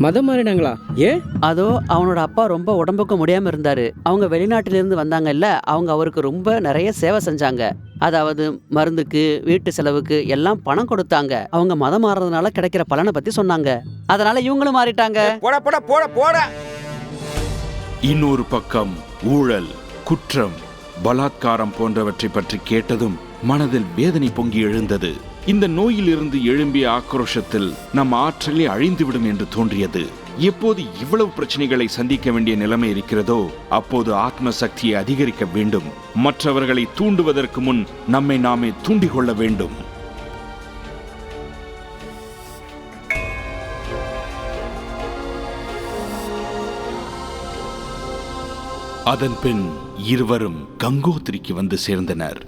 மதம் மாறினாங்களா? ஏன்? அதோ அவனோட அப்பா ரொம்ப உடம்புக்கு முடியாம இருந்தாரு. அவங்க வெளிநாட்டிலிருந்து வந்தாங்க இல்ல, அவங்க அவருக்கு ரொம்ப நிறைய சேவை செஞ்சாங்க. அதாவது மருந்துக்கு, வீட்டு செலவுக்கு எல்லாம் பணம் கொடுத்தாங்க. அவங்க மதம் மாறுறதுனால கிடைக்கிற பலனை பத்தி சொன்னாங்க. அதனால இவங்களும் மாறிட்டாங்க. போட போட போட போட. இன்னொரு பக்கம் ஊழல், குற்றம், பலாத்காரம் போன்றவற்றை பற்றி கேட்டதும் மனதில் வேதனை பொங்கி எழுந்தது. இந்த நோயில் இருந்து எழும்பிய ஆக்ரோஷத்தில் நம் ஆற்றலே அழிந்துவிடும் என்று தோன்றியது. எப்போது இவ்வளவு பிரச்சனைகளை சந்திக்க வேண்டிய நிலைமை இருக்கிறதோ அப்போது ஆத்ம சக்தியை அதிகரிக்க வேண்டும். மற்றவர்களை தூண்டுவதற்கு முன் நம்மை நாமே தூண்டிக் கொள்ள வேண்டும். அதன் பின் இருவரும் கங்கோத்திரிக்கு வந்து சேர்ந்தனர்.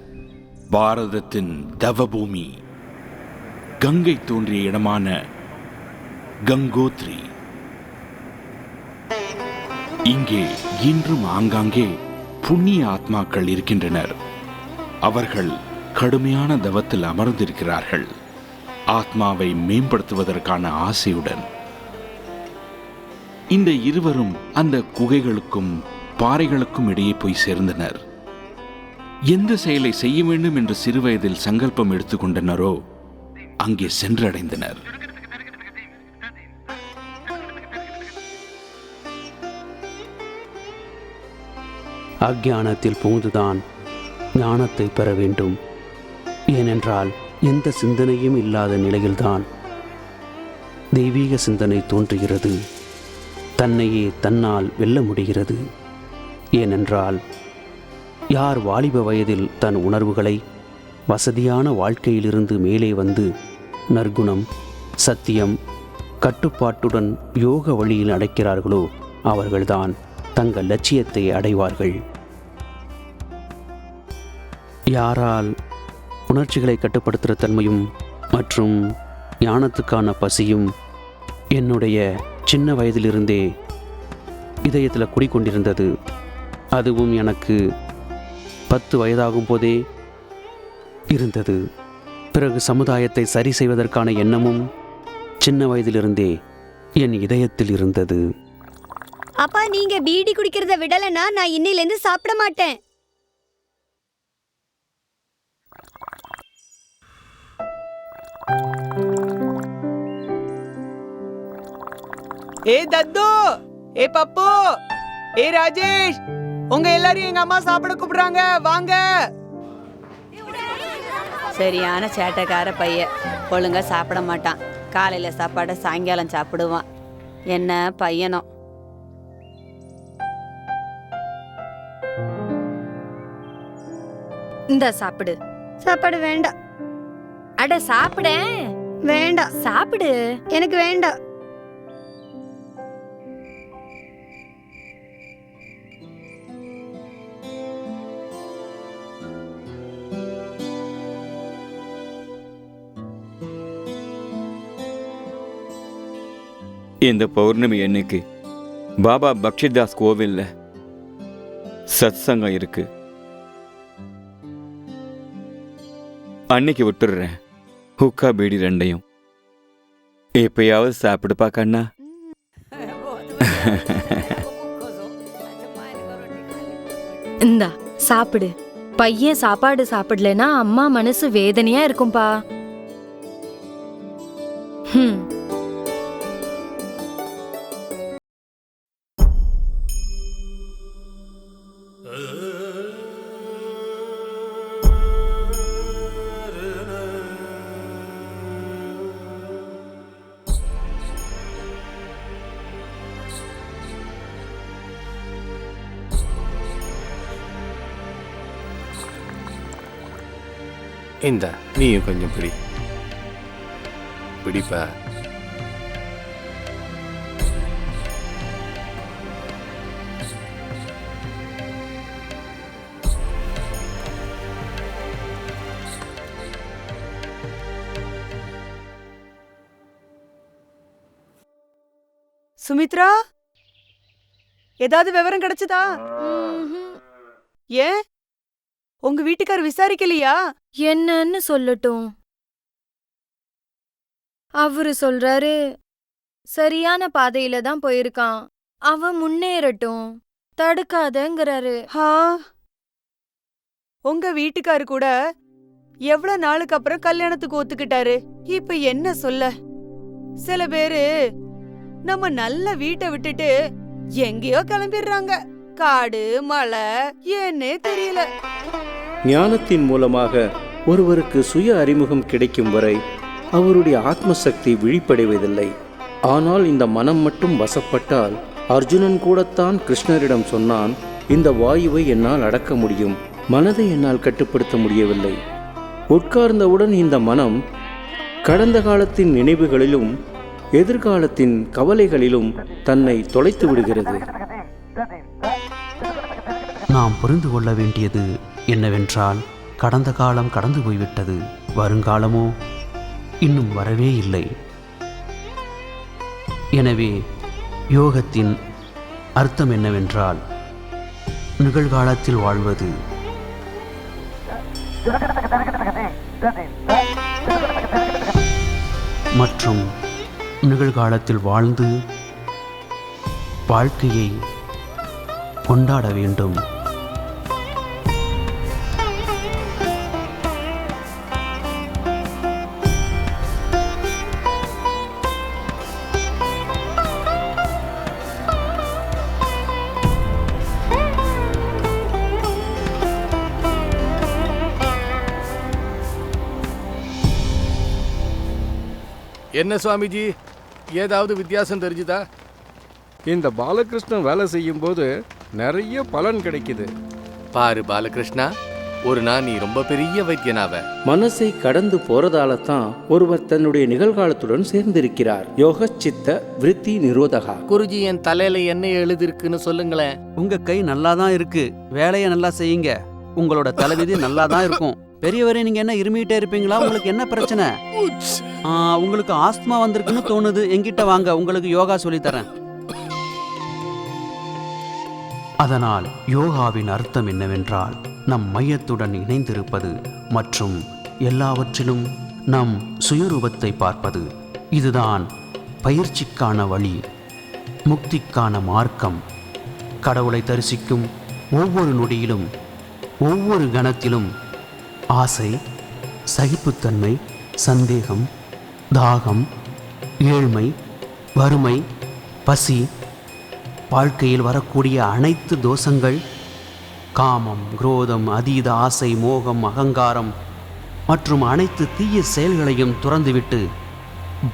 பாரதத்தின் தவபூமி, கங்கை தோன்றிய இடமான கங்கோத்ரி. இங்கே இன்றும் ஆங்காங்கே புண்ணிய ஆத்மாக்கள் இருக்கின்றனர். அவர்கள் கடுமையான தவத்தில் அமர்ந்திருக்கிறார்கள், ஆத்மாவை மேம்படுத்துவதற்கான ஆசையுடன். இந்த இருவரும் அந்த குகைகளுக்கும் பாறைகளுக்கும் இடையே போய் சேர்ந்தனர். எந்த செயலை செய்ய வேண்டும் என்று சிறுவயதில் சங்கல்பம் எடுத்துக்கொண்டனரோ அங்கே சென்றடைந்தனர். அஞ்ஞானத்தில் புகுந்துதான் ஞானத்தை பெற வேண்டும். ஏனென்றால் எந்த சிந்தனையும் இல்லாத நிலையில்தான் தெய்வீக சிந்தனை தோன்றுகிறது. தன்னையே தன்னால் வெல்ல முடிகிறது. ஏனென்றால் யார் வாலிப வயதில் தன் உணர்வுகளை வசதியான வாழ்க்கையிலிருந்து மேலே வந்து நற்குணம், சத்தியம், கட்டுப்பாட்டுடன் யோக வழியில் அடைக்கிறார்களோ அவர்கள்தான் தங்கள் லட்சியத்தை அடைவார்கள். யாரால் உணர்ச்சிகளை கட்டுப்படுத்துகிற தன்மையும் மற்றும் ஞானத்துக்கான பசியும் என்னுடைய சின்ன வயதிலிருந்தே இதயத்தில் குடிக்கொண்டிருந்தது. அதுவும் எனக்கு 10 வயதாகும் போதே இருந்தது. பிறகு சமுதாயத்தை சரி செய்வதற்கான எண்ணமும் சின்ன வயதிலிருந்தே என் இதயத்தில் இருந்தது. அப்பா, நீங்க பீடி குடிக்கிறத விடலைன்னா நான் இன்னிலேருந்து சாப்பிட மாட்டேன். ஏ தத்து, ஏ பப்பு, ஏ ராஜேஷ், உங்க எல்லாரையும் எங்க அம்மா சாப்பிட கூப்பிடுறாங்க, வாங்க. சரியான சேட்டைக்கார பையன், ஒழுங்கா சாப்பிட மாட்டான். காலையில சாப்பாடை சாயங்காலம் சாப்பிடுவான். என்ன பையனோ. இந்த சாப்பிடு. சாப்பாடு வேண்டாம். அட சாப்பிட. வேண்டாம். சாப்பிடு. எனக்கு வேண்டாம். இந்த பௌர்ணமி அன்னைக்கு பாபா பக்ஷிதாஸ் கோவில்ல சத்சங்கம் இருக்கு. அன்னைக்கு விட்டுடுறேன் ஹுக்கா பீடி ரெண்டையும். எப்பயாவது சாப்பிடுப்பா கண்ணா. இந்தா சாப்பிடு. பையன் சாப்பாடு சாப்பிடலனா அம்மா மனசு வேதனையா இருக்கும்பா. இந்த நீயும் கொஞ்சம் பிடிப்பா. சுமித்ரா, ஏதாவது விவரம் கிடைச்சதா? ஏன் உங்க வீட்டுக்காரர் விசாரிக்கலையா? என்னன்னு சொல்லட்டும். அவரு சொல்றாரு சரியான பாதையில தான் போயிருக்கான், அவன் முன்னேறட்டும், தடுக்காதங்கிறாரு. உங்க வீட்டுக்காரு கூட எவ்வளவு நாளுக்கு அப்புறம் கல்யாணத்துக்கு ஒத்துக்கிட்டாரு. இப்ப என்ன சொல்ல? சில பேரு நம்ம நல்ல வீட்டை விட்டுட்டு எங்கேயோ கிளம்பிடுறாங்க. காடு மலை ஏன்னே தெரியல. ஞானத்தின் மூலமாக ஒருவருக்கு சுய அறிமுகம் கிடைக்கும் வரை அவருடைய ஆத்மசக்தி விழிப்படைவதில்லை. ஆனால் இந்த மனம் மட்டும் வசப்பட்டால், அர்ஜுனன் கூடத்தான் கிருஷ்ணரிடம் சொன்னான், இந்த வாயுவை என்னால் அடக்க முடியும், மனதை என்னால் கட்டுப்படுத்த முடியவில்லை. உட்கார்ந்தவுடன் இந்த மனம் கடந்த காலத்தின் நினைவுகளிலும் எதிர்காலத்தின் கவலைகளிலும் தன்னை தொலைத்து விடுகிறது. நாம் புரிந்து கொள்ள வேண்டியது என்னவென்றால், கடந்த காலம் கடந்து போய்விட்டது, வருங்காலமோ இன்னும் வரவே இல்லை. எனவே யோகத்தின் அர்த்தம் என்னவென்றால், நிகழ்காலத்தில் வாழ்வது. மற்றும் நிகழ்காலத்தில் வாழ்ந்து வாழ்க்கையை கொண்டாட வேண்டும். என்ன சுவாமிஜி, ஏதாவது வித்தியாசம் தெரிஞ்சுதா? இந்த பாலகிருஷ்ணன் வேலை செய்யும்போது நிறைய பலன் கிடைக்குது. பாரு பாலகிருஷ்ணா, ஒரு நாள் நீ ரொம்ப பெரிய வைத்தியனாவ. மனசை கடந்து போறதால தான் ஒருவர் தன்னுடைய நிகழ்காலத்துடன் சேர்ந்திருக்கிறார். யோக சித்த விருத்தி நிரோதகா. குருஜி, என் தலையில என்ன எழுதிருக்குன்னு சொல்லுங்களேன். உங்க கை நல்லா தான் இருக்கு, வேலையை நல்லா செய்யுங்க, உங்களோட தலைவிதி நல்லா தான் இருக்கும். பெரியவரே, நீங்க என்ன இருமிட்டே இருப்பீங்களா? உங்களுக்கு என்ன பிரச்சனை? உங்களுக்கு ஆஸ்துமா வந்திருக்குன்னு தோணுது, என்கிட்ட வாங்க, உங்களுக்கு யோகா சொல்லித்தரேன். அதனால் யோகாவின் அர்த்தம் என்னவென்றால், நம் மையத்துடன் இணைந்திருப்பது மற்றும் எல்லாவற்றிலும் நம் சுயரூபத்தை பார்ப்பது. இதுதான் பயிற்சிக்கான வழி, முக்திக்கான மார்க்கம். கடவுளை தரிசிக்கும் ஒவ்வொரு நொடியிலும், ஒவ்வொரு கணத்திலும் ஆசை, சகிப்புத்தன்மை, சந்தேகம், தாகம், ஏழ்மை, வறுமை, பசி, வாழ்க்கையில் வரக்கூடிய அனைத்து தோஷங்கள், காமம், குரோதம், அதீத ஆசை, மோகம், அகங்காரம் மற்றும் அனைத்து தீய செயல்களையும் துறந்துவிட்டு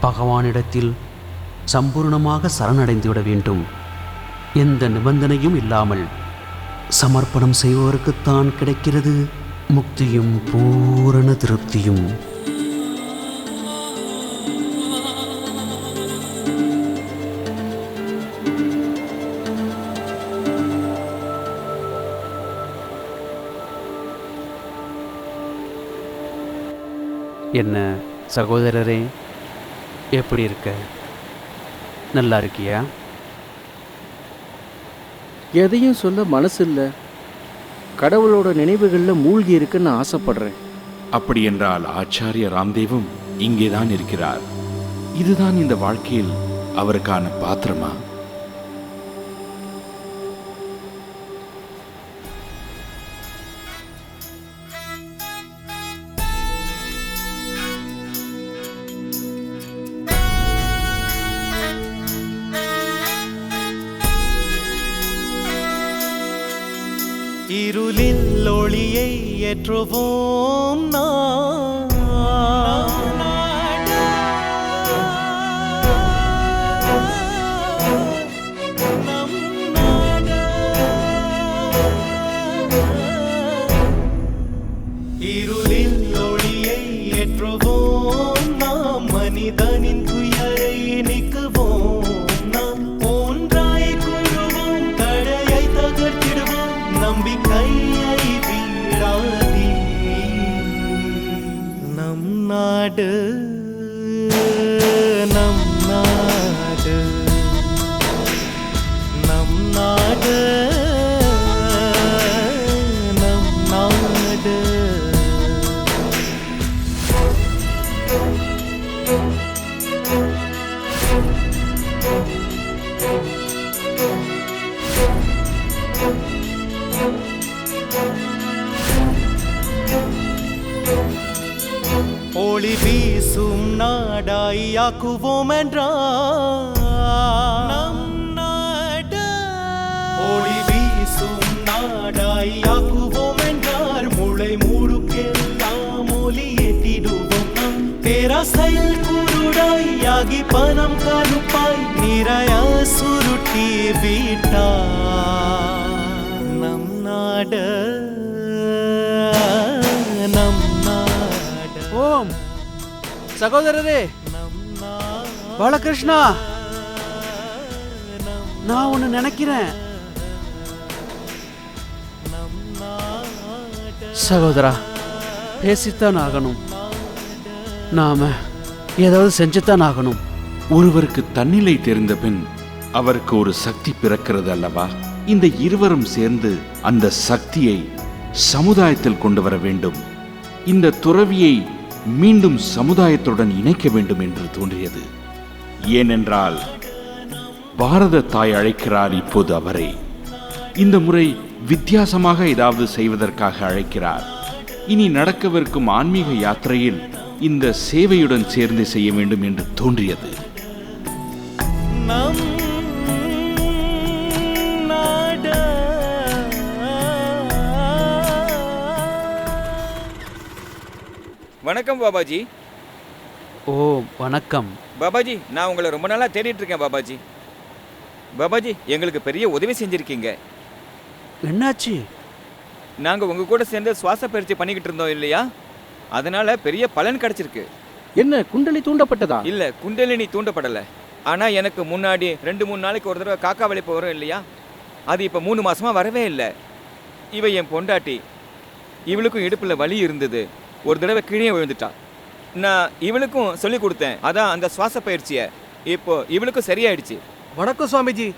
பகவானிடத்தில் சம்பூர்ணமாக சரணடைந்து விட வேண்டும். எந்த நிபந்தனையும் இல்லாமல் சமர்ப்பணம் செய்பவருக்குத்தான் கிடைக்கிறது முக்தியும் பூரண திருப்தியும். என்ன சகோதரரே, எப்படி இருக்க? நல்லா இருக்கியா? எதையும் சொல்ல மனசு இல்லை. கடவுளோட நினைவுகளில் மூழ்கி இருக்குன்னு ஆசைப்படுறேன். அப்படி என்றால் ஆச்சாரிய ராம்தேவும் இங்கேதான் இருக்கிறார். இதுதான் இந்த வாழ்க்கையில் அவருக்கான பாத்திரமா? இருளில் ஒளியை ஏற்றுவோம் நாம். இருளில் ஒளியை ஏற்றுவோம் நாம், மனிதனின் துயரை நீக்குவோம் நாம். ஒன்றாய் கூறுவோம், தடையை தகர்த்திடுவோம், நம்பிக்கையை வீழாதே. நம் நாடு, நம் நாடு, நம் நாடு, நம் நாடு. ஒளி வீசும் நாடாயாக்குவோம் என்றார் நம் நாடு. ஒளி வீசும் நாடாயாக்குவோம் என்றார், முளை மூடுக்கெல்லாம் ஒளி ஏற்றிடுவோம். பேராசையில் குருடாய் வெள்ளையாகி பணம் கருப்பாய் நிறைய சுருட்டி வீட்டா நம் நாட நம் நாட. ஓம் சகோதரரே பாலகிருஷ்ணா, நான் ஒன்னு நினைக்கிறேன். சகோதரா, பேசித்தான் ஆகணும். நாம ஏதாவது செஞ்சுத்தான் ஆகணும். ஒருவருக்கு தன்னிலை தெரிந்த பின் அவருக்கு ஒரு சக்தி பிறக்கிறது அல்லவா? இந்த இருவரும் சேர்ந்து அந்த சக்தியை சமுதாயத்தில் கொண்டு வர வேண்டும். இந்த துறவியை மீண்டும் சமுதாயத்துடன் இணைக்க வேண்டும் என்று தோன்றியது. ஏனென்றால் பாரத தாய் அழைக்கிறார் இப்போது அவரை. இந்த முறை வித்தியாசமாக ஏதாவது செய்வதற்காக அழைக்கிறார். இனி நடக்கவிருக்கும் ஆன்மீக யாத்திரையில் இந்த சேவையுடன் சேர்ந்து செய்ய வேண்டும் என்று தோன்றியது. வணக்கம் பாபாஜி. ஓ வணக்கம் பாபாஜி, நான் உங்களை ரொம்ப நாளாக தேடிட்டு இருக்கேன் பாபாஜி. பாபாஜி, எங்களுக்கு பெரிய உதவி செஞ்சுருக்கீங்க. என்னாச்சு? நாங்கள் உங்கள் கூட சேர்ந்து சுவாச பயிற்சி பண்ணிக்கிட்டு இருந்தோம் இல்லையா? அதனால பெரிய பலன் கிடைச்சிருக்கு. என்ன குண்டலி தூண்டப்பட்டதா? இல்லை, குண்டலினி தூண்டப்படலை. ஆனால் எனக்கு முன்னாடி 2-3 நாளைக்கு ஒரு தடவை காக்கா வலிப்பு வரும் இல்லையா? அது இப்போ 3 மாசமா வரவே இல்லை. இவ என் பொண்டாட்டி. இவளுக்கும் இடுப்பில் வலி இருந்தது. ஒரு தடவை கீழே விழுந்துட்டா. நான் இவளுக்கும் சொல்லி கொடுத்தேன், அதான் அந்த சுவாச பயிற்சியை. இப்போ இவளுக்கும் சரியாயிடுச்சு. வணக்கம் சுவாமிஜி.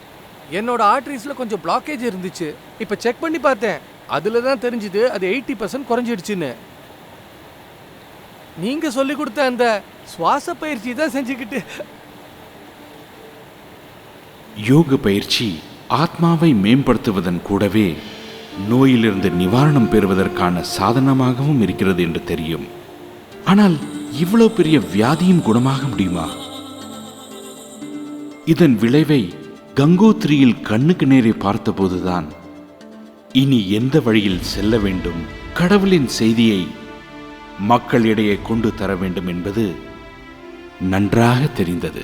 என்னோட ஆர்டரிஸ்ல கொஞ்சம் பிளாக்கேஜ் இருந்துச்சு. இப்போ செக் பண்ணி பார்த்தேன். அதுல தான் தெரிஞ்சுது அது 80% குறைஞ்சிடுச்சுன்னு. நீங்க சொல்லி கொடுத்த அந்த சுவாச பயிற்சி தான் செஞ்சுக்கிட்டு. யோக பயிற்சி ஆத்மாவை மேம்படுத்துவதன் கூடவே நோயிலிருந்து நிவாரணம் பெறுவதற்கான சாதனமாகவும் இருக்கிறது என்று தெரியும். ஆனால் இவ்வளவு பெரிய வியாதியும் குணமாக முடியுமா? இதன் விளைவை கங்கோத்ரியில் கண்ணுக்கு நேரே பார்த்தபோதுதான் இனி எந்த வழியில் செல்ல வேண்டும், கடவுளின் செய்தியை மக்களிடையே கொண்டு தர வேண்டும் என்பது நன்றாக தெரிந்தது.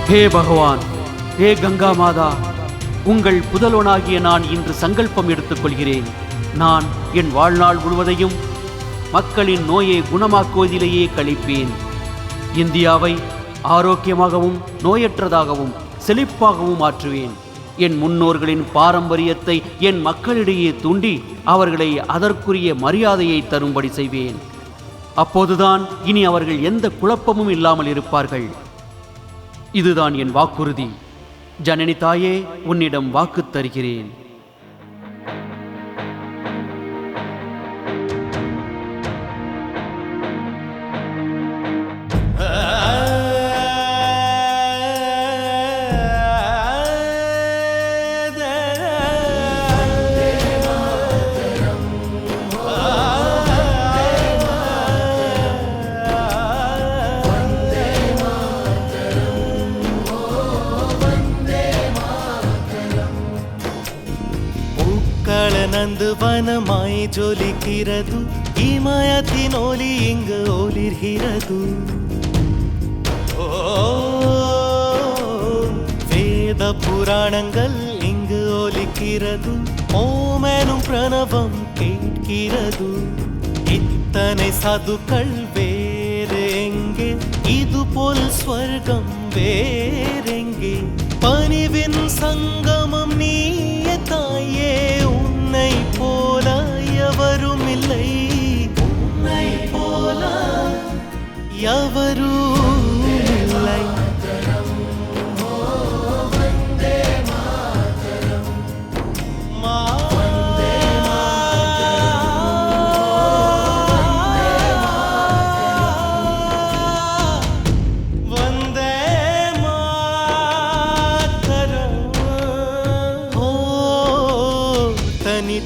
ஹே பகவான், ஹே கங்கா மாதா, உங்கள் புதல்வனாகிய நான் இன்று சங்கல்பம் எடுத்துக் கொள்கிறேன். நான் என் வாழ்நாள் முழுவதையும் மக்களின் நோயை குணமாக்குவதிலேயே கழிப்பேன். இந்தியாவை ஆரோக்கியமாகவும் நோயற்றதாகவும் செழிப்பாகவும் மாற்றுவேன். என் முன்னோர்களின் பாரம்பரியத்தை என் மக்களிடையே தூண்டி அவர்களை அதற்குரிய மரியாதையை தரும்படி செய்வேன். அப்போதுதான் இனி அவர்கள் எந்த குழப்பமும் இல்லாமல் இருப்பார்கள். இதுதான் என் வாக்குறுதி. ஜனனி தாயே, உன்னிடம் வாக்கு தருகிறேன். நந்தவனமாய் ஜொலிக்கிறது, இமயத்தின் ஒலி இங்கு ஒளிர்கிறது. வேத புராணங்கள் இங்கு ஒலிக்கிறது, ஓமெனும் பிரணவம் கேட்கிறது. இத்தனை சாதுக்கள் வேறு எங்கே? இது போல் ஸ்வர்க்கம் வேறெங்கே? பணிவின் சங்கமம் நீயே தாயே, உன்னை போல எவரும் இல்லை, உன்னை போல எவரும் இல்லை.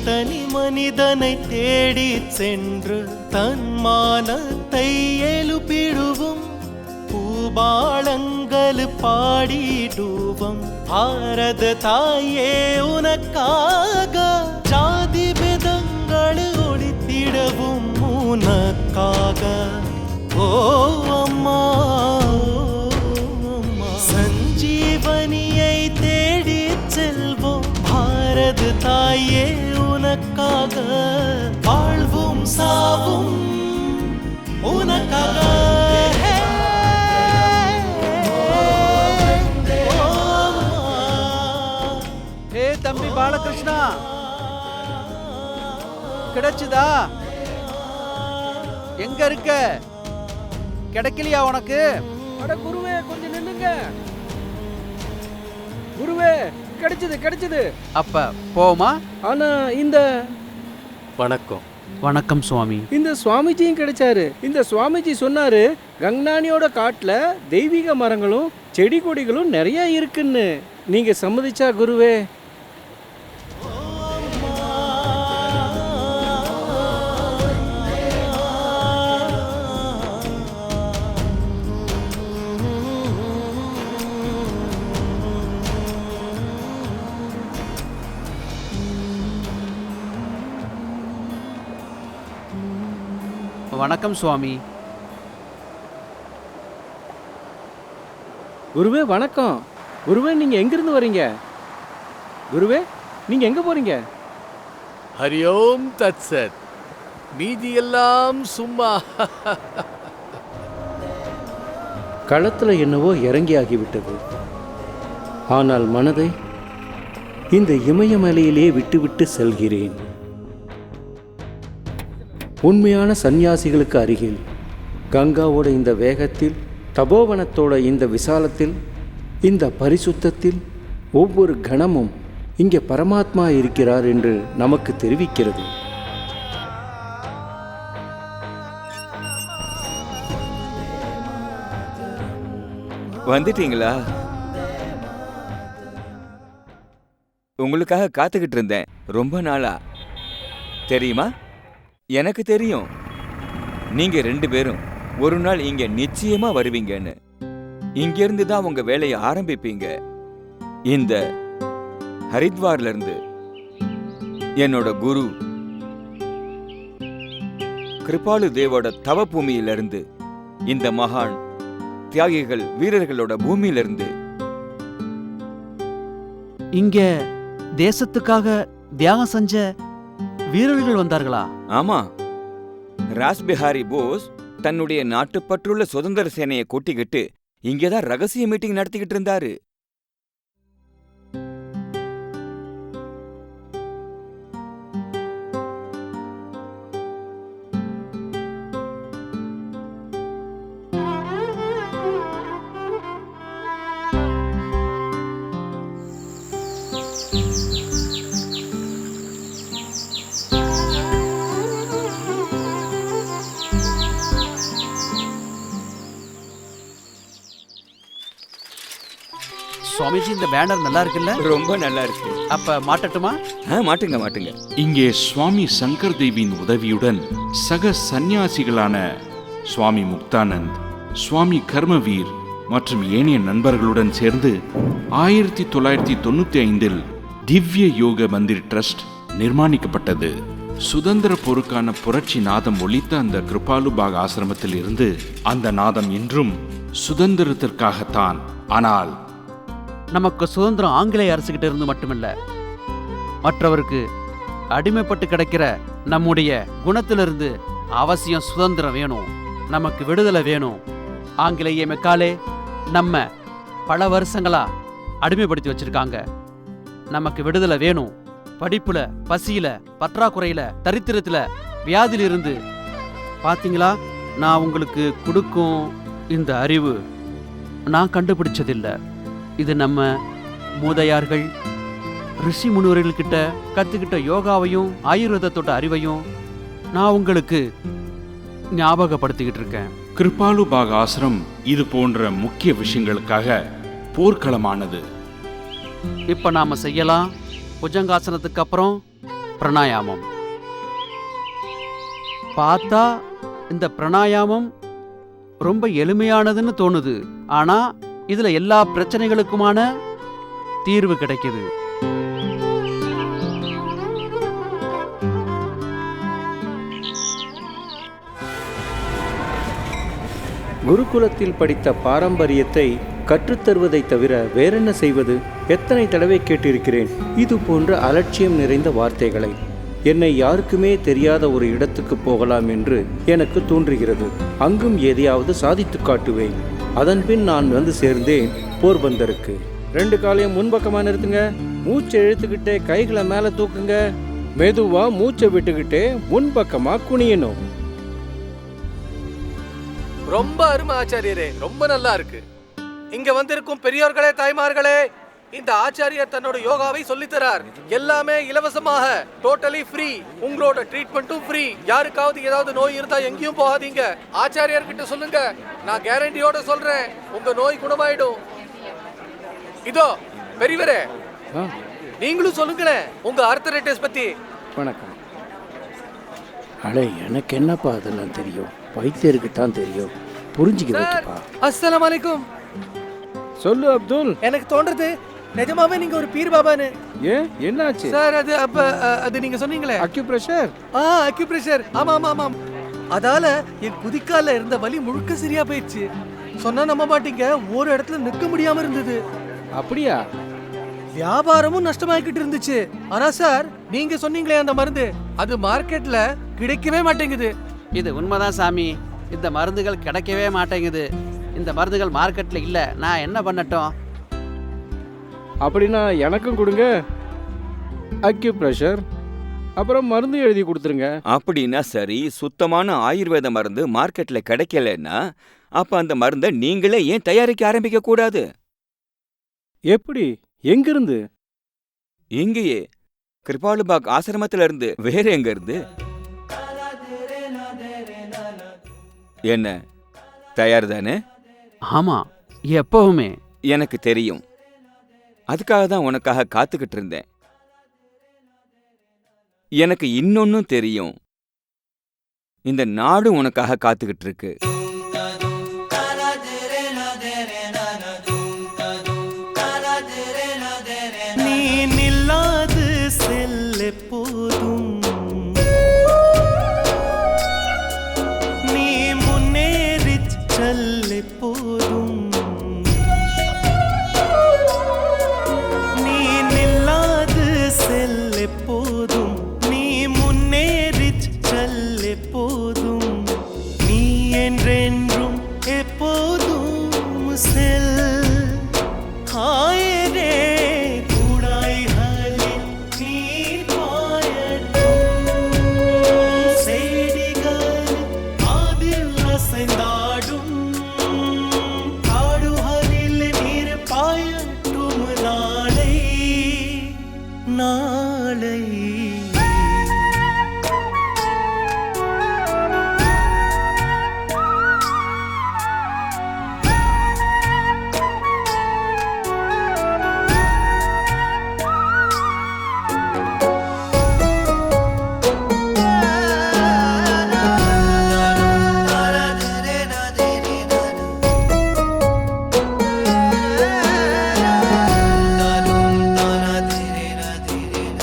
தனி மனிதனை தேடி சென்று தன் மானத்தை எழுப்பிடுவோம். பாளங்கள் பாடிடுவோம் பாரத தாயே உனக்காக ஜாதி பேதங்கள் ஒழித்திடவும் உனக்காக ஓ அம்மா சஞ்சீவனியை தேடி செல்வோம் பாரத தாயே உனக்காக வாழ்வும் சாவும் உனக்காக ஏ தம்பி பாலகிருஷ்ணா, கிடைச்சுதா? எங்க இருக்க? கிடைக்கலையா உனக்கு? அட குருவே, கொஞ்சம் நில்லுங்க. குருவே, கிடைச்சது கிடைச்சது. அப்ப போமா? ஆனா இந்த வணக்கம். வணக்கம் சுவாமி. இந்த சுவாமிஜியும் கிடைச்சாரு. இந்த சுவாமிஜி சொன்னாரு கங்னானியோட காட்டுல தெய்வீக மரங்களும் செடி கொடிகளும் நிறைய இருக்குன்னு. நீங்க சம்மதிச்சா குருவே? வணக்கம் சுவாமி. குருவே வணக்கம். குருவே, நீங்க எங்கிருந்து வரீங்க? குருவே, நீங்க எங்க போறீங்க? ஹரியோம் தத்சத். மீதி எல்லாம் சும்மா. களத்தில் என்னவோ இறங்கி ஆகிவிட்டது. ஆனால் மனதை இந்த இமயமலையிலே விட்டுவிட்டு செல்கிறேன். உண்மையான சந்நியாசிகளுக்கு அருகில், கங்காவோட இந்த வேகத்தில், தபோவனத்தோட இந்த விசாலத்தில், இந்த பரிசுத்தத்தில் ஒவ்வொரு கணமும் இங்கே பரமாத்மா இருக்கிறார் என்று நமக்கு தெரிவிக்கிறது. வந்துட்டீங்களா? உங்களுக்காக காத்துக்கிட்டு இருந்தேன் ரொம்ப நாளா. தெரியுமா, எனக்கு தெரியும் நீங்க 2 பேரும் ஒரு நாள் இங்க நிச்சயமா வருவீங்கன்னு. இங்கிருந்து தான் உங்க வேலையை ஆரம்பிப்பீங்க. இந்த ஹரித்வார்ல இருந்து என்னோட குரு கிருபாலு தேவோட தவ பூமியிலிருந்து, இந்த மகான் தியாகிகள் வீரர்களோட பூமியிலிருந்து. இங்க தேசத்துக்காக தியாகம் செஞ்ச வீரர்கள் வந்தார்களா? ஆமா, ராஸ்பிஹாரி போஸ் தன்னுடைய நாட்டுப்பற்றுள்ள சுதந்திர சேனையை கூட்டிக்கிட்டு இங்கேதான் ரகசிய மீட்டிங் நடத்திக்கிட்டு இருந்தாரு. சுவாமிஜி, இந்த பேனர் நல்லா இருக்குல்ல? ரொம்ப நல்லா இருக்கு. அப்ப மாட்டட்டுமா? மாட்டுங்க மாட்டுங்க. இங்கே சுவாமி சங்கர் தேவியின் உதவியுடன் சக சந்நியாசிகளான சுவாமி முக்தானந்த், சுவாமி கர்மவீர் மற்றும் ஏனைய நண்பர்களுடன் சேர்ந்து 1995இல் திவ்ய யோக மந்திர் ட்ரஸ்ட் நிர்மாணிக்கப்பட்டது. சுதந்திர போருக்கான புரட்சி நாதம் ஒலித்த அந்த கிருபாலுபாக் ஆசிரமத்தில் இருந்து அந்த நாதம் இன்றும் சுதந்திரத்திற்காகத்தான். ஆனால் நமக்கு சுதந்திரம் ஆங்கிலேய அரசுகிட்ட இருந்து மட்டுமில்ல, மற்றவருக்கு அடிமைப்பட்டு கிடைக்கிற நம்முடைய குணத்திலிருந்து அவசியம் சுதந்திரம் வேணும். நமக்கு விடுதலை வேணும். ஆங்கிலேய மெக்காலே நம்ம பல வருஷங்களா அடிமைப்படுத்தி வச்சிருக்காங்க. நமக்கு விடுதலை வேணும். படிப்புல, பசியில, பற்றாக்குறையில, தரித்திரத்துல, வியாதியிலிருந்து. பாத்தீங்களா, நான் உங்களுக்கு கொடுக்கும் இந்த அறிவு நான் கண்டுபிடிச்சதில்லை. இது நம்ம மூதையார்கள், ரிஷி முனிவர்கள்கிட்ட கத்துக்கிட்ட யோகாவையும் ஆயுர்வேதத்தோட அறிவையும் நான் உங்களுக்கு ஞாபகப்படுத்திக்கிட்டு இருக்கேன். கிருபாலுபாக் ஆசிரம் இது போன்ற முக்கிய விஷயங்களுக்காக போர்க்களமானது. இப்ப நாம செய்யலாம் புஜங்காசனத்துக்கு அப்புறம் பிராணாயாமம். பார்த்தா இந்த பிராணாயாமம் ரொம்ப எளிமையானதுன்னு தோணுது. ஆனா இதுல எல்லா பிரச்சனைகளுக்குமான தீர்வு கிடைக்குது. குருகுலத்தில் படித்த பாரம்பரியத்தை கற்றுத்தருவதை தவிர வேறென்ன செய்வது? எத்தனை தடவை கேட்டிருக்கிறேன் இது போன்ற அலட்சியம் நிறைந்த வார்த்தைகளை. என்னை யாருக்குமே தெரியாத ஒரு இடத்துக்கு போகலாம் என்று எனக்கு தோன்றுகிறது. அங்கும் எதையாவது சாதித்து காட்டுவேன். அதன்பின் நான் வந்து சேர்ந்தேன் போர்பந்தருக்கு. 2 காலையும் முன்பக்கமாக நிறுத்துங்க. மூச்சை இழுத்துக்கிட்டே கைகளை மேலே தூக்குங்க. மெதுவா மூச்சை விட்டுக்கிட்டே முன்பக்கமா குனியணும். ரொம்ப அருமை ஆச்சாரியரே, ரொம்ப நல்லா இருக்கு. இங்க வந்திருக்கும் பெரியோர்களே, தாய்மார்களே, இந்த ஆச்சாரியர் தன்னோட யோகாவை சொல்லித்தரார். எல்லாமே இலவசமாக, டோட்டலி ஃப்ரீ. உங்களோட ட்ரீட்மெண்ட்டும் ஃப்ரீ. யாருக்காவது ஏதாவது நோய் இருந்தா எங்கேயும் போகாதீங்க. ஆச்சாரியர்கிட்ட சொல்லுங்க, நான் கேரண்டியோட சொல்றேன், உங்க நோய் குணமாயிடும். இதோ பெரியவரே, நீங்களும் சொல்லுங்களேன் உங்க ஆர்த்தரைட்டிஸ் பத்தி. வணக்கம். அடே, எனக்கு என்னப்பா அதெல்லாம் தெரியும், வைத்தியருக்கு தான் தெரியும். புரிஞ்சுக்கப்பா. அஸ்ஸலாமு அலைக்கும். சொல்லு அப்துல். எனக்கு தோன்றது நிஜமாவே நீங்க ஒரு பீர் பாபான்னு. ஏன், என்னாச்சு சார்? அது நீங்க சொன்னீங்களே அக்யூப்ரெஷர். அக்யூப்ரெஷர். ஆமா ஆமா ஆமா. அதால என் குதிக்கால இருந்த வலி முழுக்க சரியா போயிடுச்சு. சொன்னா நம்ப மாட்டீங்க, ஒரு இடத்துல நிற்க முடியாம இருந்தது. அப்படியா? வியாபாரமும் நஷ்டமாக்கிட்டு இருந்துச்சு. ஆனா சார், நீங்க சொன்னீங்களே அந்த மருந்து, அது மார்க்கெட்ல கிடைக்கவே மாட்டேங்குது. இது உண்மைதான் சாமி. இந்த மருந்துகள் கிடைக்கவே மாட்டேங்குது. இந்த மருந்துகள் மார்க்கெட்ல இல்ல. நான் என்ன பண்ணட்டும்? அப்படின்னா எனக்கும் கொடுங்க அக்யூப்ரெஷர், அப்புறம் மருந்து எழுதி கொடுத்துருங்க. அப்படின்னா சரி. சுத்தமான ஆயுர்வேத மருந்து மார்க்கெட்ல கிடைக்கலன்னா அப்ப அந்த மருந்தை நீங்களே ஏன் தயாரிக்க ஆரம்பிக்க கூடாது? எப்படி? எங்கிருந்து? இங்கேயே கிருபாலுபாக் ஆசிரமத்துல இருந்து. வேற எங்க இருந்து? என்ன, தயார் தானே? ஆமா, எப்பவுமே. எனக்கு தெரியும். அதுக்காக தான் உனக்காக காத்துக்கிட்டு இருந்தேன். எனக்கு இன்னொன்னும் தெரியும். இந்த நாடு உனக்காக காத்துக்கிட்டு இருக்கு. நீ நில்லாது செல்ல போதும், நீ முன்னேறி செல்ல போதும், நீ நில்லாது செல்ல போதும், நீ முன்னேறி செல்ல போதும், நீ என்றென்றும் எப்போதும் செல். ஆயரே கூடாய்களில் நீர் பாயட்டும், செடிகள் அதில் அசைந்தாடும், காடுகளில் நீர் பாயட்டும் நாளை நாளை.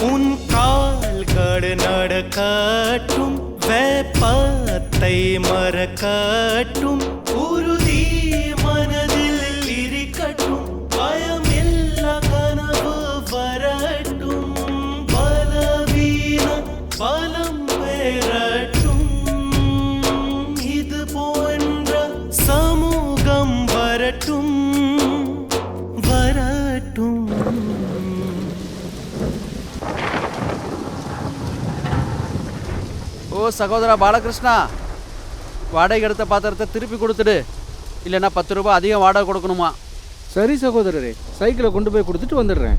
உன் கால்கள் நடக்கட்டும், வெப்பத்தை மறக்கட்டும், உறுதி மனதில் இருக்கட்டும், பயமில்லா கனவு வரட்டும், பலவீன பலம் பெறட்டும், இது போன்ற சமூகம் வரட்டும் வரட்டும். ஓ சகோதரா பாலகிருஷ்ணா, வாடகை எடுத்த பாத்திரத்தை திருப்பி கொடுத்துடு. இல்லைன்னா 10 ரூபாய் அதிகம் வாடகை கொடுக்கணுமா? சரி சகோதரரே, சைக்கிளை கொண்டு போய் கொடுத்துட்டு வந்துடுறேன்.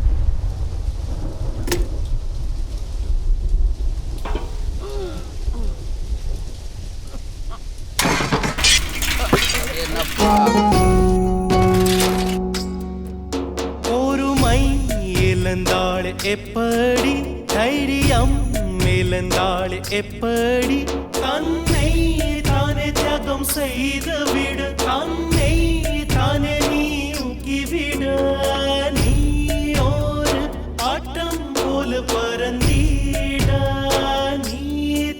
பொறுமை இழந்தாள் எப்படி, தைரியம் இழந்தாள் எப்படி, தன்னை தானே தியாகம் பாவம் செய்துவிட தன்னை தானே நீ ஊக்கிவிட நீ ஒரு ஆட்டம் போல பறந்திட நீ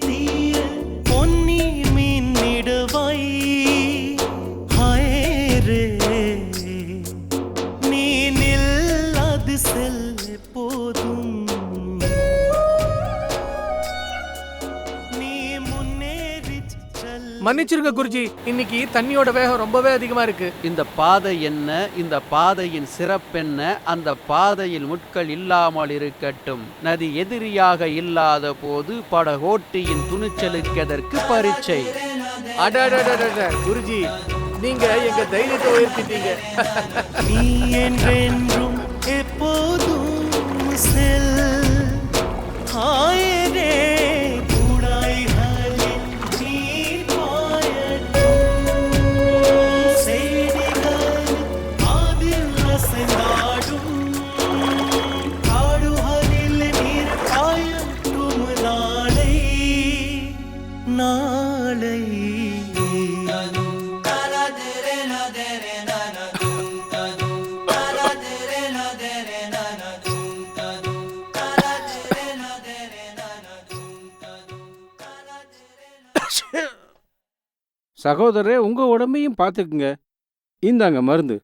தீர பொன்னி மீன்னிடுவாய் ஹாயரே நீ நில்லாது செல்ல போதும் மன்னிச்சிருங்க குருஜி, இன்னைக்கு தண்ணியோட வேகம் ரொம்பவே அதிகமா இருக்கு. இந்த பாதை என்ன, இந்த பாதையின் சிறப்பென்ன, அந்த பாதையில் முட்கள் இல்லாமல் இருக்கட்டும். நதி எதிரியாக இல்லாத போது படகோட்டியின் துணிச்சலுக்கு எதற்கு பரீட்சை? அடடடடட குருஜி, நீங்க எங்க தைரியத்தை உயர்த்திட்டீங்க. நீ என்றென்றும் எப்போதும் செல் ஹாயரே சகோதரரே, உங்க உடம்பையும் பார்த்துக்குங்க. இந்தாங்க மருந்து.